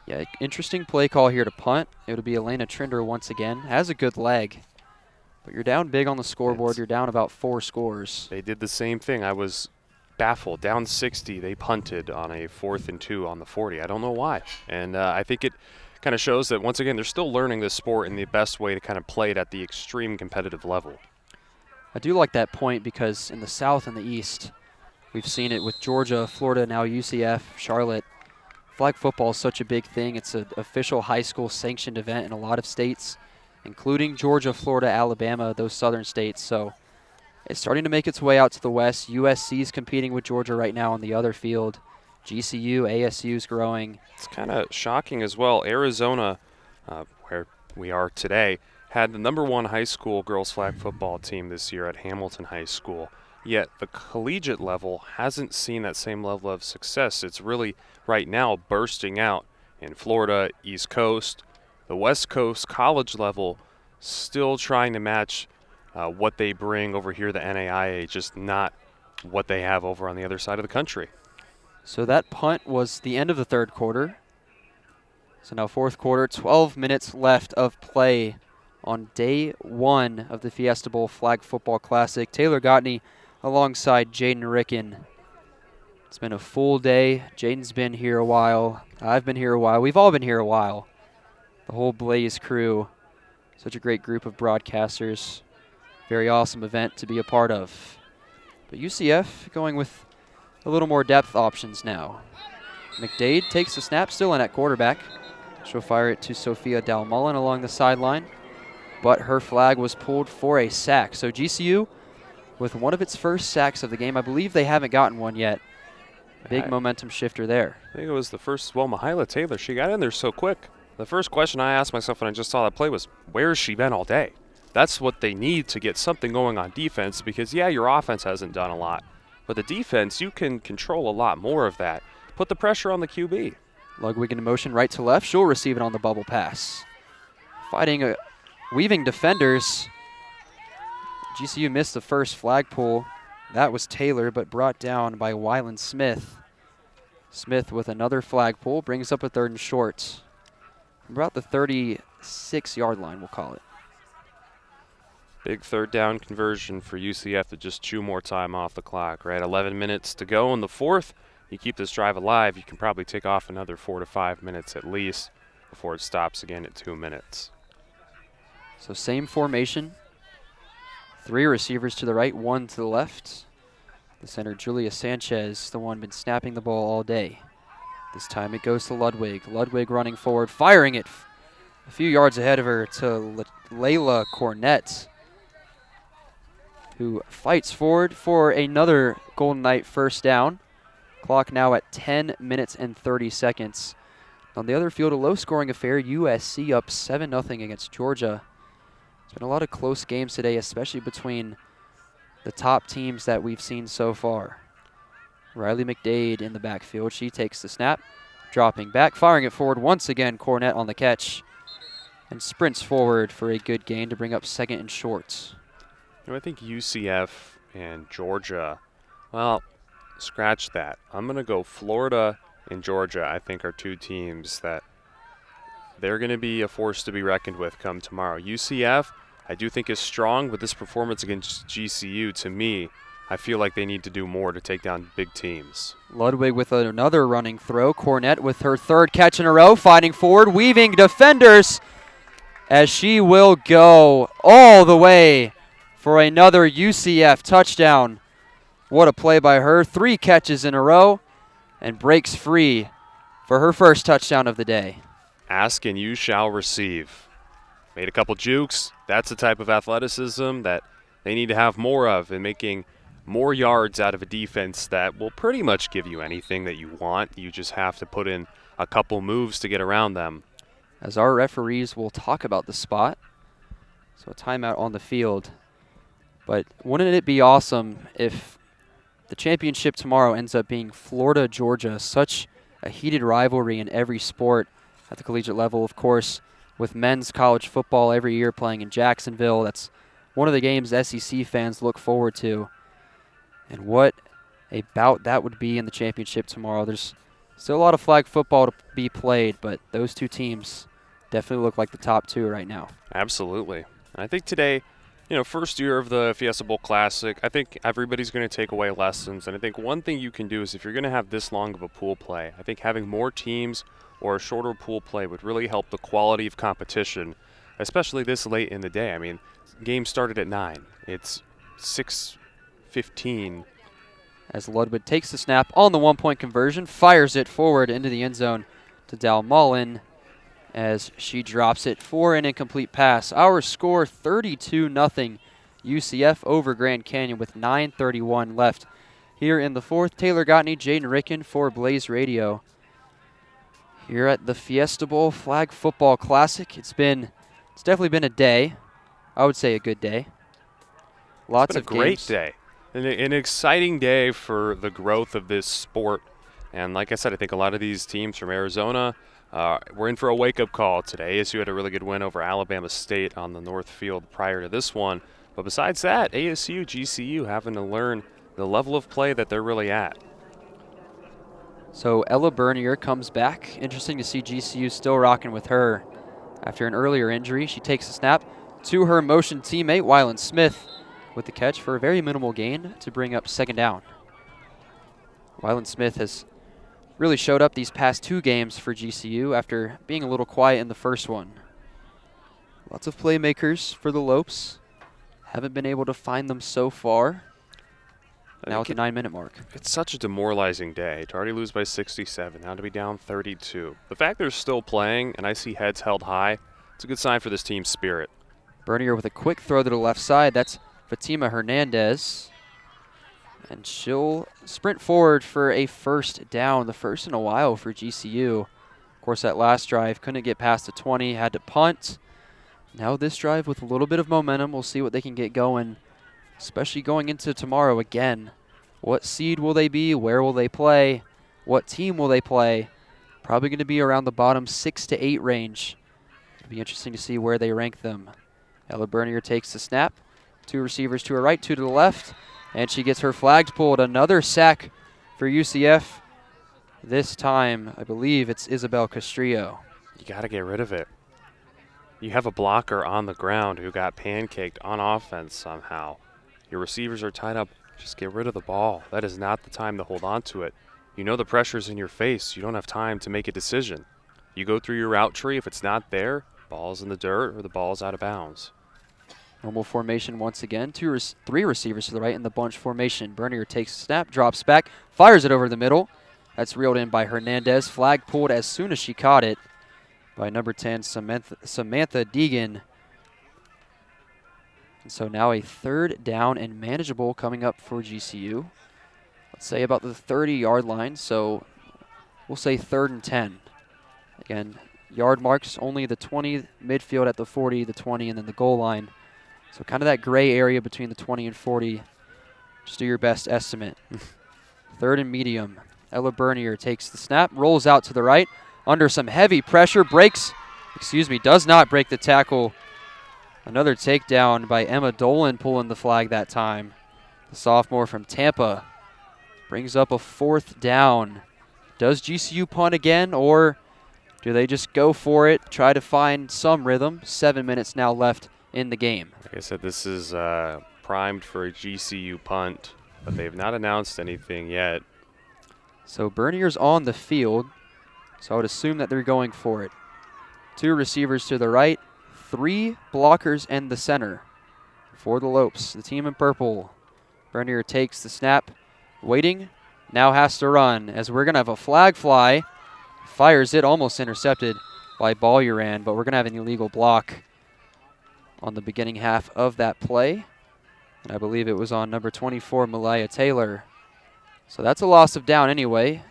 Yeah, interesting play call here to punt. It'll be Elena Trinder once again. Has a good leg. But you're down big on the scoreboard. You're down about 4 scores. They did the same thing. I was baffled. Down 60, they punted on a 4th and 2 on the 40. I don't know why. And I think it kind of shows that, once again, they're still learning this sport and the best way to kind of play it at the extreme competitive level. I do like that point because in the South and the East, we've seen it with Georgia, Florida, now UCF, Charlotte. Flag football is such a big thing. It's an official high school sanctioned event in a lot of states, including Georgia, Florida, Alabama, those southern states. So it's starting to make its way out to the West. USC is competing with Georgia right now on the other field. GCU, ASU is growing. It's kind of shocking as well. Arizona, where we are today, had the #1 high school girls flag football team this year at Hamilton High School. Yet the collegiate level hasn't seen that same level of success. It's really right now bursting out in Florida, East Coast, the West Coast college level, still trying to match what they bring over here, the NAIA, just not what they have over on the other side of the country. So that punt was the end of the third quarter. So now fourth quarter, 12 minutes left of play on day 1 of the Fiesta Bowl Flag Football Classic. Taylor Gottney alongside Jaden Ricken. It's been a full day. Jaden's been here a while. I've been here a while. We've all been here a while. The whole Blaze crew. Such a great group of broadcasters. Very awesome event to be a part of. But UCF going with a little more depth options now. McDade takes the snap, still in at quarterback. She'll fire it to Sophia Dalmullen along the sideline. But her flag was pulled for a sack. So GCU with one of its first sacks of the game. I believe they haven't gotten one yet. Big momentum shifter there. I think it was the first, Mahila Taylor, she got in there so quick. The first question I asked myself when I just saw that play was, where has she been all day? That's what they need to get something going on defense because, yeah, your offense hasn't done a lot. But the defense, you can control a lot more of that. Put the pressure on the QB. Ludwig in motion right to left. She'll receive it on the bubble pass. Weaving defenders. GCU missed the first flag pull. That was Taylor, but brought down by Wyland Smith. Smith with another flag pull brings up a 3rd and short. About the 36-yard line, we'll call it. Big 3rd down conversion for UCF to just chew more time off the clock, right? 11 minutes to go in the 4th. You keep this drive alive, you can probably take off another 4 to 5 minutes at least before it stops again at 2 minutes. So same formation. 3 receivers to the right, 1 to the left. The center, Julia Sanchez, the one been snapping the ball all day. This time it goes to Ludwig. Ludwig running forward, firing it a few yards ahead of her to Layla Cornett, who fights forward for another Golden Knight first down. Clock now at 10 minutes and 30 seconds. On the other field, a low-scoring affair. USC up 7-0 against Georgia. It's been a lot of close games today, especially between the top teams that we've seen so far. Riley McDade in the backfield. She takes the snap, dropping back, firing it forward once again. Cornett on the catch and sprints forward for a good gain to bring up 2nd and short. I think UCF and Georgia, well, scratch that. I'm going to go Florida and Georgia, I think, are 2 teams that they're going to be a force to be reckoned with come tomorrow. UCF, I do think is strong, but this performance against GCU, to me, I feel like they need to do more to take down big teams. Ludwig with another running throw. Cornett with her 3rd catch in a row, fighting forward, weaving defenders as she will go all the way for another UCF touchdown. What a play by her. 3 catches in a row and breaks free for her first touchdown of the day. Ask and you shall receive. Made a couple jukes. That's the type of athleticism that they need to have more of in making more yards out of a defense that will pretty much give you anything that you want. You just have to put in a couple moves to get around them. As our referees will talk about the spot. So a timeout on the field. But wouldn't it be awesome if the championship tomorrow ends up being Florida-Georgia, such a heated rivalry in every sport at the collegiate level, of course, with men's college football every year playing in Jacksonville. That's one of the games SEC fans look forward to. And what a bout that would be in the championship tomorrow. There's still a lot of flag football to be played, but those two teams definitely look like the top 2 right now. Absolutely. And I think today, first year of the Fiesta Bowl Classic, I think everybody's going to take away lessons. And I think one thing you can do is if you're going to have this long of a pool play, I think having more teams or a shorter pool play would really help the quality of competition, especially this late in the day. I mean, game started at 9. It's 6:15. As Ludwig takes the snap on the 1-point conversion, fires it forward into the end zone to Dal Mullen as she drops it for an incomplete pass. Our score 32-0 UCF over Grand Canyon with 9:31 left here in the fourth. Taylor Gottney, Jaden Ricken for Blaze Radio. Here at the Fiesta Bowl Flag Football Classic. It's definitely been a day. I would say a good day. Lots of great games. Day. An exciting day for the growth of this sport. And like I said, I think a lot of these teams from Arizona were in for a wake-up call today. ASU had a really good win over Alabama State on the North Field prior to this one. But besides that, ASU, GCU having to learn the level of play that they're really at. So Ella Bernier comes back. Interesting to see GCU still rocking with her after an earlier injury. She takes the snap to her motion teammate, Wyland Smith, with the catch for a very minimal gain to bring up second down. Wyland Smith has really showed up these past 2 games for GCU after being a little quiet in the first one. Lots of playmakers for the Lopes. Haven't been able to find them so far. Now at the 9-minute mark. It's such a demoralizing day. To already lose by 67, now to be down 32. The fact they're still playing and I see heads held high, it's a good sign for this team's spirit. Bernier with a quick throw to the left side. That's Fatima Hernandez. And she'll sprint forward for a first down, the first in a while for GCU. Of course, that last drive couldn't get past the 20, had to punt. Now this drive with a little bit of momentum, we'll see what they can get going, especially going into tomorrow again. What seed will they be? Where will they play? What team will they play? Probably going to be around the bottom 6 to 8 range. It'll be interesting to see where they rank them. Ella Bernier takes the snap. 2 receivers to her right, 2 to the left. And she gets her flags pulled. Another sack for UCF. This time, I believe it's Isabel Castrillo. You got to get rid of it. You have a blocker on the ground who got pancaked on offense somehow. Your receivers are tied up. Just get rid of the ball. That is not the time to hold on to it. You know the pressure's in your face. You don't have time to make a decision. You go through your route tree. If it's not there, ball's in the dirt or the ball's out of bounds. Normal formation once again. 3 receivers to the right in the bunch formation. Bernier takes a snap, drops back, fires it over the middle. That's reeled in by Hernandez. Flag pulled as soon as she caught it by number 10, Samantha Deegan. And so now a third down and manageable coming up for GCU. Let's say about the 30-yard line, so we'll say 3rd and 10. Again, yard marks only the 20, midfield at the 40, the 20, and then the goal line. So kind of that gray area between the 20 and 40. Just do your best estimate. 3rd and medium. Ella Bernier takes the snap, rolls out to the right, under some heavy pressure, does not break the tackle. Another takedown by Emma Dolan pulling the flag that time. The sophomore from Tampa brings up a 4th down. Does GCU punt again, or do they just go for it, try to find some rhythm? 7 minutes now left in the game. Like I said, this is primed for a GCU punt, but they've not announced anything yet. So Bernier's on the field, so I would assume that they're going for it. 2 receivers to the right, 3 blockers in the center. for the Lopes, the team in purple. Bernier takes the snap, waiting, now has to run as we're going to have a flag fly. Fires it, almost intercepted by Balluran, but we're going to have an illegal block on the beginning half of that play. And I believe it was on number 24, Malaya Taylor. So that's a loss of down anyway.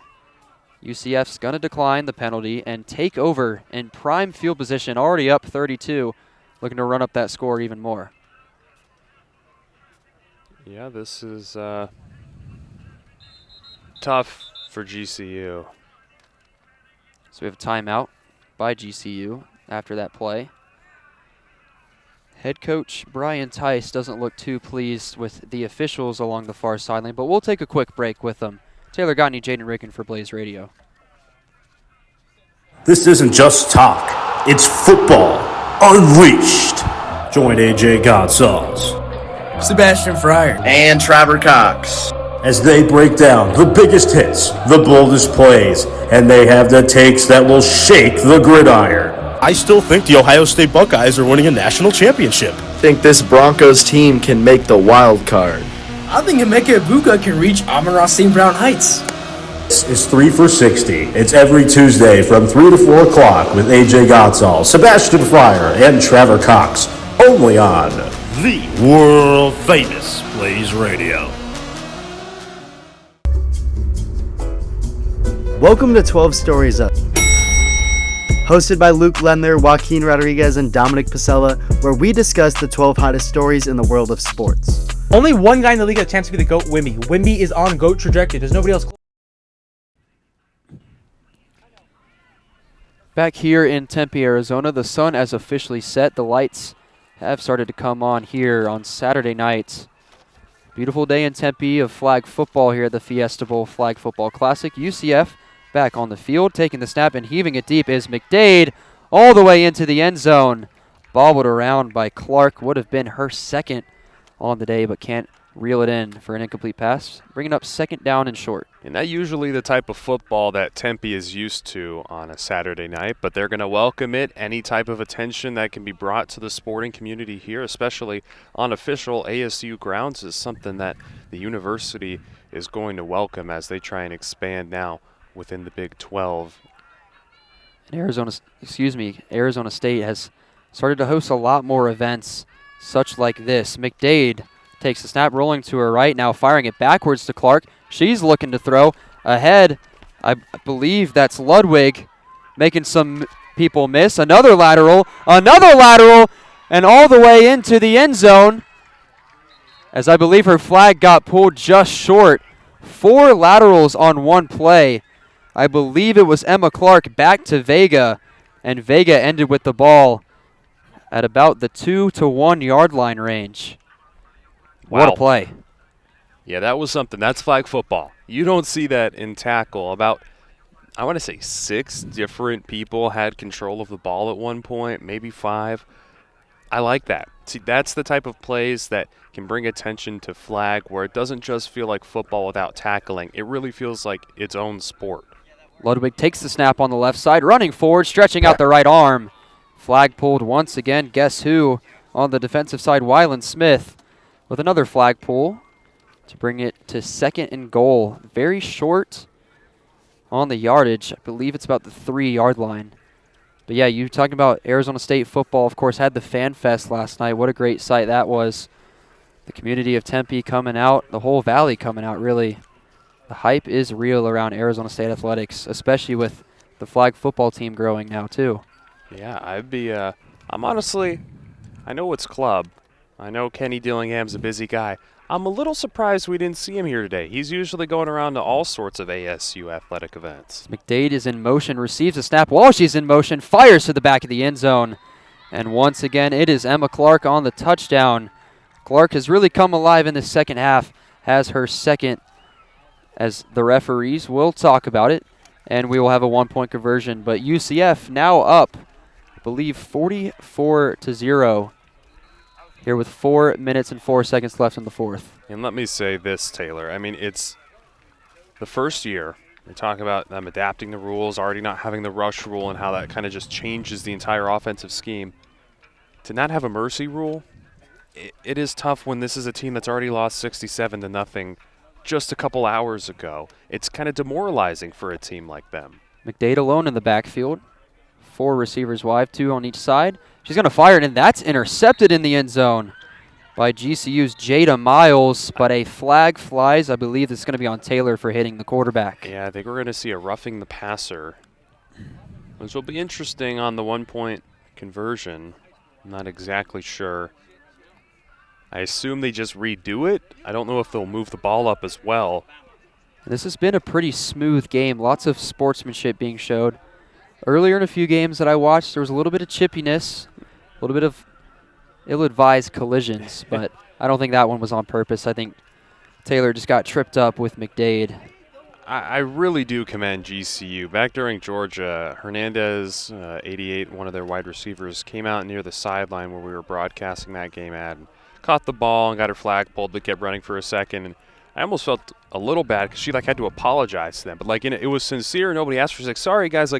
UCF's going to decline the penalty and take over in prime field position, already up 32, looking to run up that score even more. Yeah, this is tough for GCU. So we have a timeout by GCU after that play. Head coach Brian Tice doesn't look too pleased with the officials along the far sideline, but we'll take a quick break with them. Taylor Gotney, Jaden Ricken for Blaze Radio. This isn't just talk, it's football unleashed. Join AJ Gonzalez, Sebastian Fryer, and Trevor Cox as they break down the biggest hits, the boldest plays, and they have the takes that will shake the gridiron. I still think the Ohio State Buckeyes are winning a national championship. Think this Broncos team can make the wild card. I think Emeka Ibuka can reach Amon-Ra St. Brown Heights. This is 3 for 60. It's every Tuesday from 3 to 4 o'clock with AJ Gonzalez, Sebastian Fryer, and Trevor Cox. Only on the world famous Blaze Radio. Welcome to 12 Stories Up. Hosted by Luke Lendler, Joaquin Rodriguez, and Dominic Pasella, where we discuss the 12 hottest stories in the world of sports. Only one guy in the league has a chance to be the GOAT, Wimby. Wimby is on GOAT trajectory. There's nobody else. Back here in Tempe, Arizona, the sun has officially set. The lights have started to come on here on Saturday night. Beautiful day in Tempe of flag football here at the Fiesta Bowl Flag Football Classic. UCF back on the field, taking the snap and heaving it deep is McDade all the way into the end zone. Bobbled around by Clark, would have been her second on the day, but can't reel it in for an incomplete pass, bringing up second down and short. And that's usually the type of football that Tempe is used to on a Saturday night, but they're going to welcome it. Any type of attention that can be brought to the sporting community here, especially on official ASU grounds, is something that the university is going to welcome as they try and expand now within the Big 12. And Arizona State has started to host a lot more events such like this. McDade takes the snap, rolling to her right, now firing it backwards to Clark. She's looking to throw ahead. I believe that's Ludwig making some people miss. Another lateral, and all the way into the end zone, as I believe her flag got pulled just short. 4 laterals on one play. I believe it was Emma Clark back to Vega, and Vega ended with the ball at about the 2 to 1 yard line range. Wow. What a play. Yeah, that was something. That's flag football. You don't see that in tackle. About, I want to say 6 different people had control of the ball at one point, maybe 5. I like that. See, that's the type of plays that can bring attention to flag, where it doesn't just feel like football without tackling. It really feels like its own sport. Ludwig takes the snap on the left side, running forward, stretching out the right arm. Flag pulled once again. Guess who? On the defensive side, Wyland Smith with another flag pull to bring it to second and goal. Very short on the yardage. I believe it's about the 3 yard line. But yeah, you talking about Arizona State football, of course, had the Fan Fest last night. What a great sight that was. The community of Tempe coming out, the whole valley coming out, really. The hype is real around Arizona State athletics, especially with the flag football team growing now, too. Yeah, I'm honestly, I know it's club. I know Kenny Dillingham's a busy guy. I'm a little surprised we didn't see him here today. He's usually going around to all sorts of ASU athletic events. McDade is in motion, receives a snap while she's in motion, fires to the back of the end zone. And once again, it is Emma Clark on the touchdown. Clark has really come alive in the second half, has her second, as the referees will talk about it, and we will have a 1-point conversion. But UCF now up, I believe, 44-0. Here with 4 minutes and 4 seconds left in the fourth. And let me say this, Taylor. I mean, it's the first year. We're talking about them adapting the rules, already not having the rush rule, and how that kind of just changes the entire offensive scheme. To not have a mercy rule, it is tough when this is a team that's already lost 67-0 just a couple hours ago. It's kind of demoralizing for a team like them. McDade alone in the backfield. 4 receivers wide, 2 on each side. She's going to fire it, and that's intercepted in the end zone by GCU's Jada Miles, but a flag flies. I believe it's going to be on Taylor for hitting the quarterback. Yeah, I think we're going to see a roughing the passer, which will be interesting on the 1-point conversion. I'm not exactly sure. I assume they just redo it. I don't know if they'll move the ball up as well. This has been a pretty smooth game. Lots of sportsmanship being showed. Earlier in a few games that I watched, there was a little bit of chippiness, a little bit of ill-advised collisions, but I don't think that one was on purpose. I think Taylor just got tripped up with McDade. I really do commend GCU. Back during Georgia, Hernandez, 88, one of their wide receivers, came out near the sideline where we were broadcasting that game at and caught the ball and got her flag pulled, but kept running for a second. And I almost felt a little bad because she had to apologize to them. But it was sincere. Nobody asked for it. She's like, sorry, guys.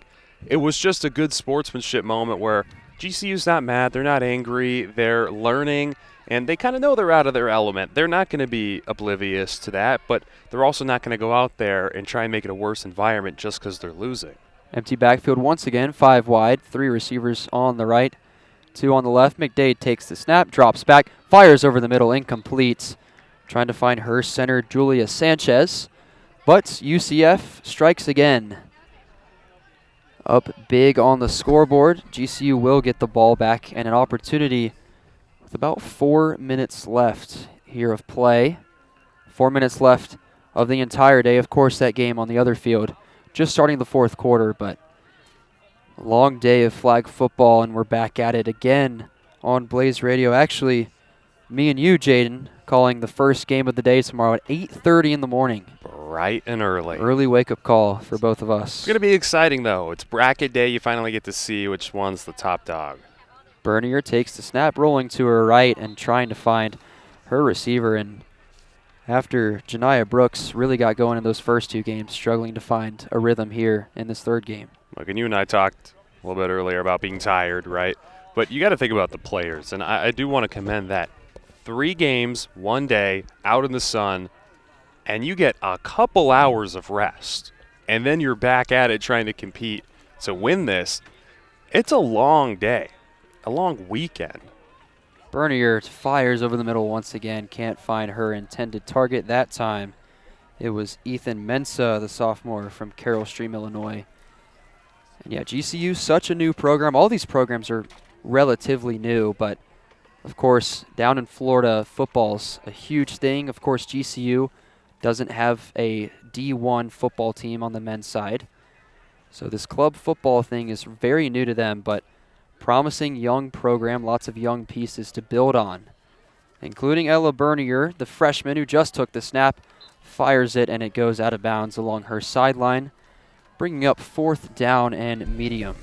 It was just a good sportsmanship moment where GCU's not mad. They're not angry. They're learning, and they kind of know they're out of their element. They're not going to be oblivious to that, but they're also not going to go out there and try and make it a worse environment just because they're losing. Empty backfield once again, 5 wide, 3 receivers on the right, 2 on the left. McDade takes the snap, drops back, fires over the middle, incomplete. Trying to find her center, Julia Sanchez, but UCF strikes again. Up big on the scoreboard. GCU will get the ball back and an opportunity with about 4 minutes left here of play. 4 minutes left of the entire day. Of course, that game on the other field just starting the 4th quarter, but a long day of flag football, and we're back at it again on Blaze Radio. Actually, me and you, Jaden, calling the first game of the day tomorrow at 8:30 in the morning. Bright and early. Early wake-up call for both of us. It's going to be exciting, though. It's bracket day. You finally get to see which one's the top dog. Bernier takes the snap, rolling to her right and trying to find her receiver. And after Janiah Brooks really got going in those first 2 games, struggling to find a rhythm here in this 3rd game. Look, and you and I talked a little bit earlier about being tired, right? But you got to think about the players, and I do want to commend that. 3 games, 1 day, out in the sun, and you get a couple hours of rest, and then you're back at it trying to compete to win this. It's a long day, a long weekend. Bernier fires over the middle once again, can't find her intended target that time. It was Ethan Mensah, the sophomore from Carroll Stream, Illinois. And yeah, GCU, such a new program. All these programs are relatively new, but of course, down in Florida, football's a huge thing. Of course, GCU doesn't have a D1 football team on the men's side. So this club football thing is very new to them, but promising young program, lots of young pieces to build on, including Ella Bernier, the freshman who just took the snap, fires it, and it goes out of bounds along her sideline, bringing up 4th down and medium.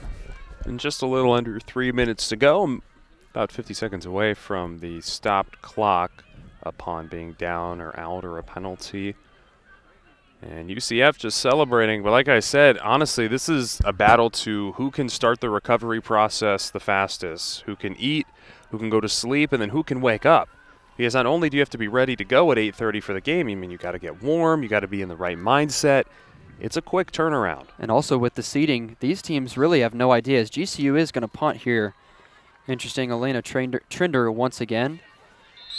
And just a little under 3 minutes to go, about 50 seconds away from the stopped clock upon being down or out or a penalty. And UCF just celebrating. But like I said, honestly, this is a battle to who can start the recovery process the fastest, who can eat, who can go to sleep, and then who can wake up. Because not only do you have to be ready to go at 8:30 for the game, I mean, you got to get warm, you got to be in the right mindset. It's a quick turnaround. And also with the seeding, these teams really have no ideas. GCU is going to punt here. Interesting, Elena Trinder once again,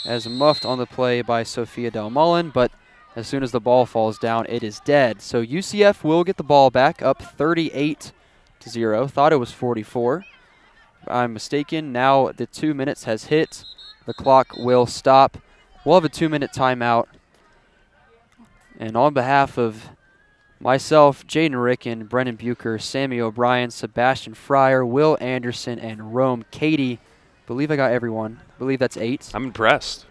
as muffed on the play by Sophia Delmullen, but as soon as the ball falls down, it is dead. So UCF will get the ball back, up 38-0. Thought it was 44. I'm mistaken. Now the 2 minutes has hit. The clock will stop. We'll have a 2-minute timeout. And on behalf of myself, Jaden Ricken, Brennan Bucher, Sammy O'Brien, Sebastian Fryer, Will Anderson, and Rome Katie. Believe I got everyone. Believe that's 8. I'm impressed.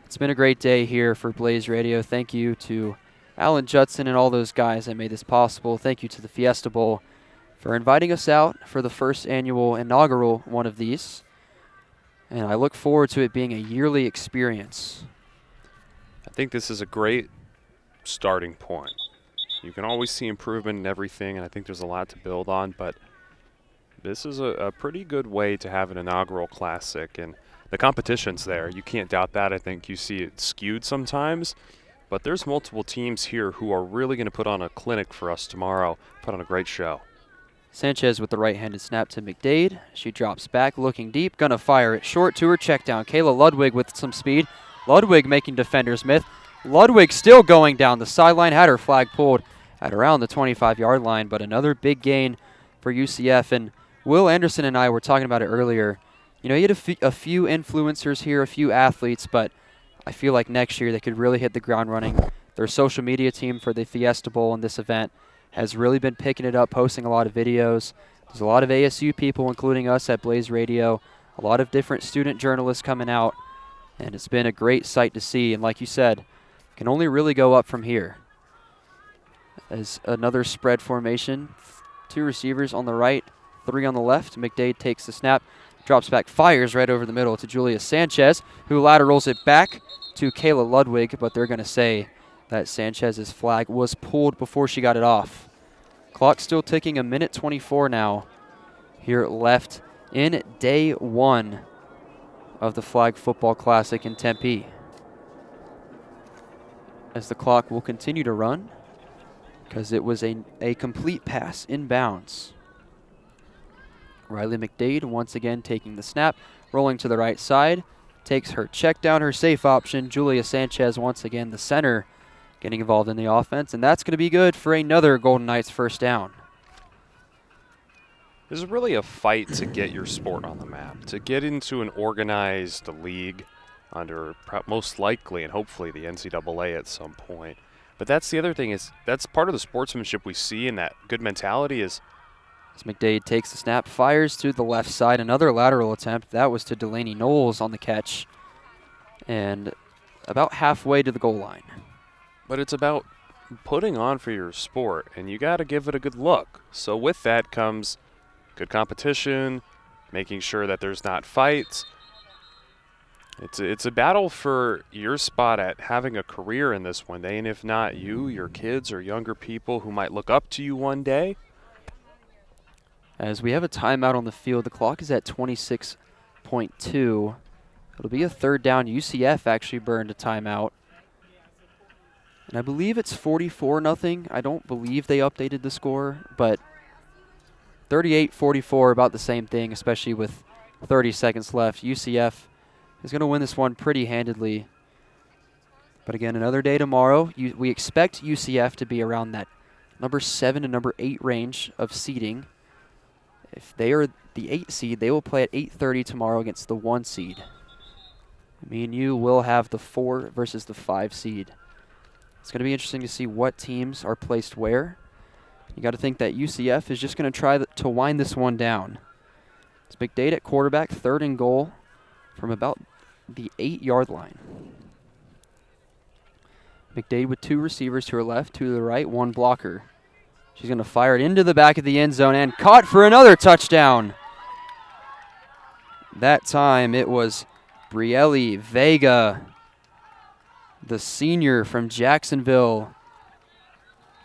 It's been a great day here for Blaze Radio. Thank you to Alan Judson and all those guys that made this possible. Thank you to the Fiesta Bowl for inviting us out for the first annual inaugural one of these. And I look forward to it being a yearly experience. I think this is a great starting point. You can always see improvement in everything, and I think there's a lot to build on, but this is a pretty good way to have an inaugural classic. And the competition's there. You can't doubt that. I think you see it skewed sometimes. But there's multiple teams here who are really going to put on a clinic for us tomorrow, put on a great show. Sanchez with the right-handed snap to McDade. She drops back, looking deep, gonna fire it short to her check down. Kayla Ludwig with some speed. Ludwig making defenders miss. Ludwig still going down the sideline, had her flag pulled at around the 25-yard line, but another big gain for UCF. And Will Anderson and I were talking about it earlier. You know, you had a few influencers here, a few athletes, but I feel like next year they could really hit the ground running. Their social media team for the Fiesta Bowl and this event has really been picking it up, posting a lot of videos. There's a lot of ASU people, including us at Blaze Radio, a lot of different student journalists coming out, and it's been a great sight to see. And like you said, can only really go up from here. As another spread formation, 2 receivers on the right, 3 on the left. McDade takes the snap, drops back, fires right over the middle to Julia Sanchez, who laterals it back to Kayla Ludwig, but they're going to say that Sanchez's flag was pulled before she got it off. Clock still ticking, 1:24 now here left in day 1 of the Flag Football Classic in Tempe. As the clock will continue to run because it was a complete pass inbounds. Riley McDade once again taking the snap, rolling to the right side, takes her check down, her safe option. Julia Sanchez once again the center, getting involved in the offense, and that's going to be good for another Golden Knights first down. This is really a fight to get your sport on the map, to get into an organized league under most likely and hopefully the NCAA at some point. But that's the other thing, is that's part of the sportsmanship we see, and that good mentality is. As McDade takes the snap, fires to the left side, another lateral attempt. That was to Delaney Knowles on the catch, and about halfway to the goal line. But it's about putting on for your sport, and you got to give it a good look. So with that comes good competition, making sure that there's not fights. It's a battle for your spot at having a career in this one day, and if not you, your kids or younger people who might look up to you one day. As we have a timeout on the field, the clock is at 26.2. It'll be a third down. UCF actually burned a timeout. And I believe it's 44-0. I don't believe they updated the score, but 38-44, about the same thing, especially with 30 seconds left. UCF is going to win this one pretty handedly. But again, another day tomorrow. We expect UCF to be around that number 7 and number 8 range of seeding. If they are the 8 seed, they will play at 8:30 tomorrow against the 1 seed. Me and you will have the 4 versus the 5 seed. It's going to be interesting to see what teams are placed where. You got to think that UCF is just going to try to wind this one down. It's McDade at quarterback, 3rd and goal from about the 8-yard line. McDade with 2 receivers to her left, 2 to the right, 1 blocker. She's going to fire it into the back of the end zone and caught for another touchdown. That time it was Brielle Vega, the senior from Jacksonville,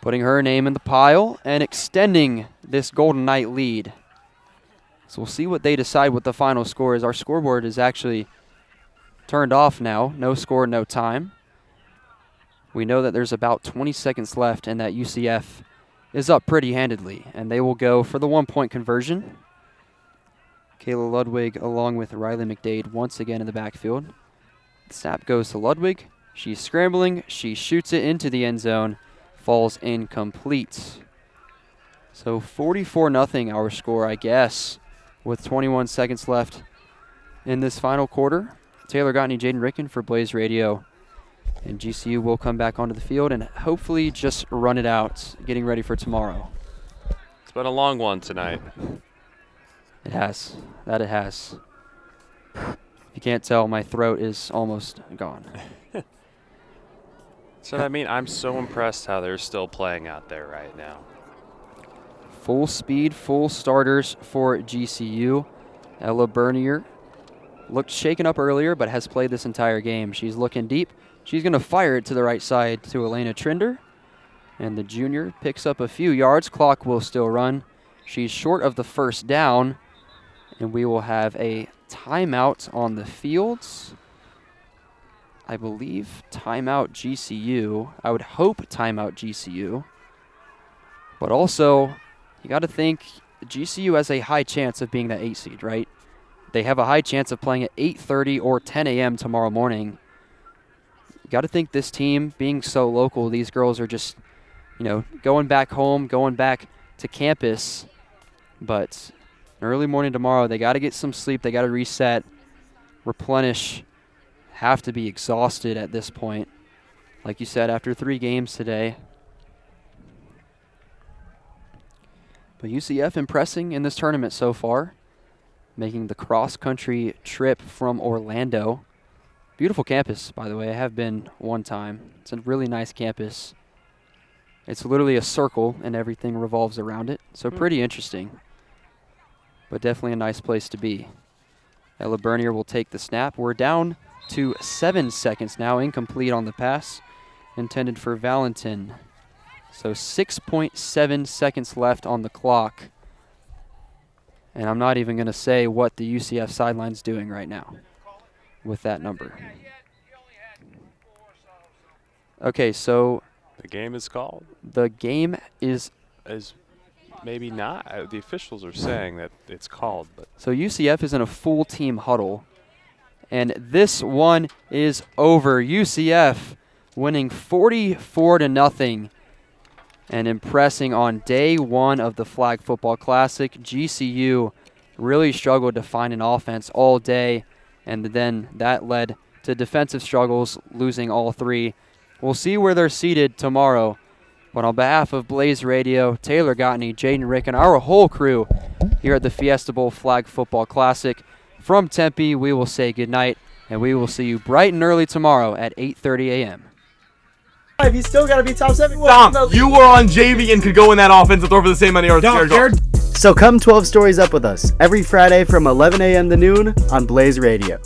putting her name in the pile and extending this Golden Knight lead. So we'll see what they decide what the final score is. Our scoreboard is actually turned off now. No score, no time. We know that there's about 20 seconds left and that UCF is up pretty handedly, and they will go for the 1-point conversion. Kayla Ludwig along with Riley McDade once again in the backfield. The snap goes to Ludwig. She's scrambling. She shoots it into the end zone. Falls incomplete. So 44-0 our score, I guess, with 21 seconds left in this final quarter. Taylor Gottney, Jaden Ricken for Blaze Radio. And GCU will come back onto the field and hopefully just run it out, getting ready for tomorrow. It's been a long one tonight. It has. That it has. If you can't tell, my throat is almost gone. So, I mean, I'm so impressed how they're still playing out there right now. Full speed, full starters for GCU. Ella Bernier looked shaken up earlier, but has played this entire game. She's looking deep. She's going to fire it to the right side to Elena Trinder. And the junior picks up a few yards. Clock will still run. She's short of the first down. And we will have a timeout on the fields. I believe timeout GCU. I would hope timeout GCU. But also, you got to think GCU has a high chance of being that 8 seed, right? They have a high chance of playing at 8:30 or 10 a.m. tomorrow morning. You got to think this team, being so local, these girls are just, going back home, going back to campus. But early morning tomorrow, they got to get some sleep. They got to reset, replenish, have to be exhausted at this point. Like you said, after 3 games today. But UCF impressing in this tournament so far, making the cross-country trip from Orlando. Beautiful campus, by the way. I have been one time. It's a really nice campus. It's literally a circle, and everything revolves around it. So pretty interesting. But definitely a nice place to be. Ella Bernier will take the snap. We're down to 7 seconds now, incomplete on the pass, intended for Valentin. So 6.7 seconds left on the clock. And I'm not even going to say what the UCF sideline's doing right now with that number. Okay, so the game is called. The game is maybe not. The officials are saying that it's called, but so UCF is in a full team huddle. And this one is over. UCF winning 44-0 and impressing on day 1 of the Flag Football Classic. GCU really struggled to find an offense all day, and then that led to defensive struggles, losing all 3. We'll see where they're seated tomorrow. But on behalf of Blaze Radio, Taylor Gottney, Jaden Rick, and our whole crew here at the Fiesta Bowl Flag Football Classic, from Tempe, we will say goodnight, and we will see you bright and early tomorrow at 8:30 a.m. You still got to be top 7. Dom, you were on JV and could go in that offense and throw for the same many yards. So come 12 stories up with us every Friday from 11 a.m. to noon on Blaze Radio.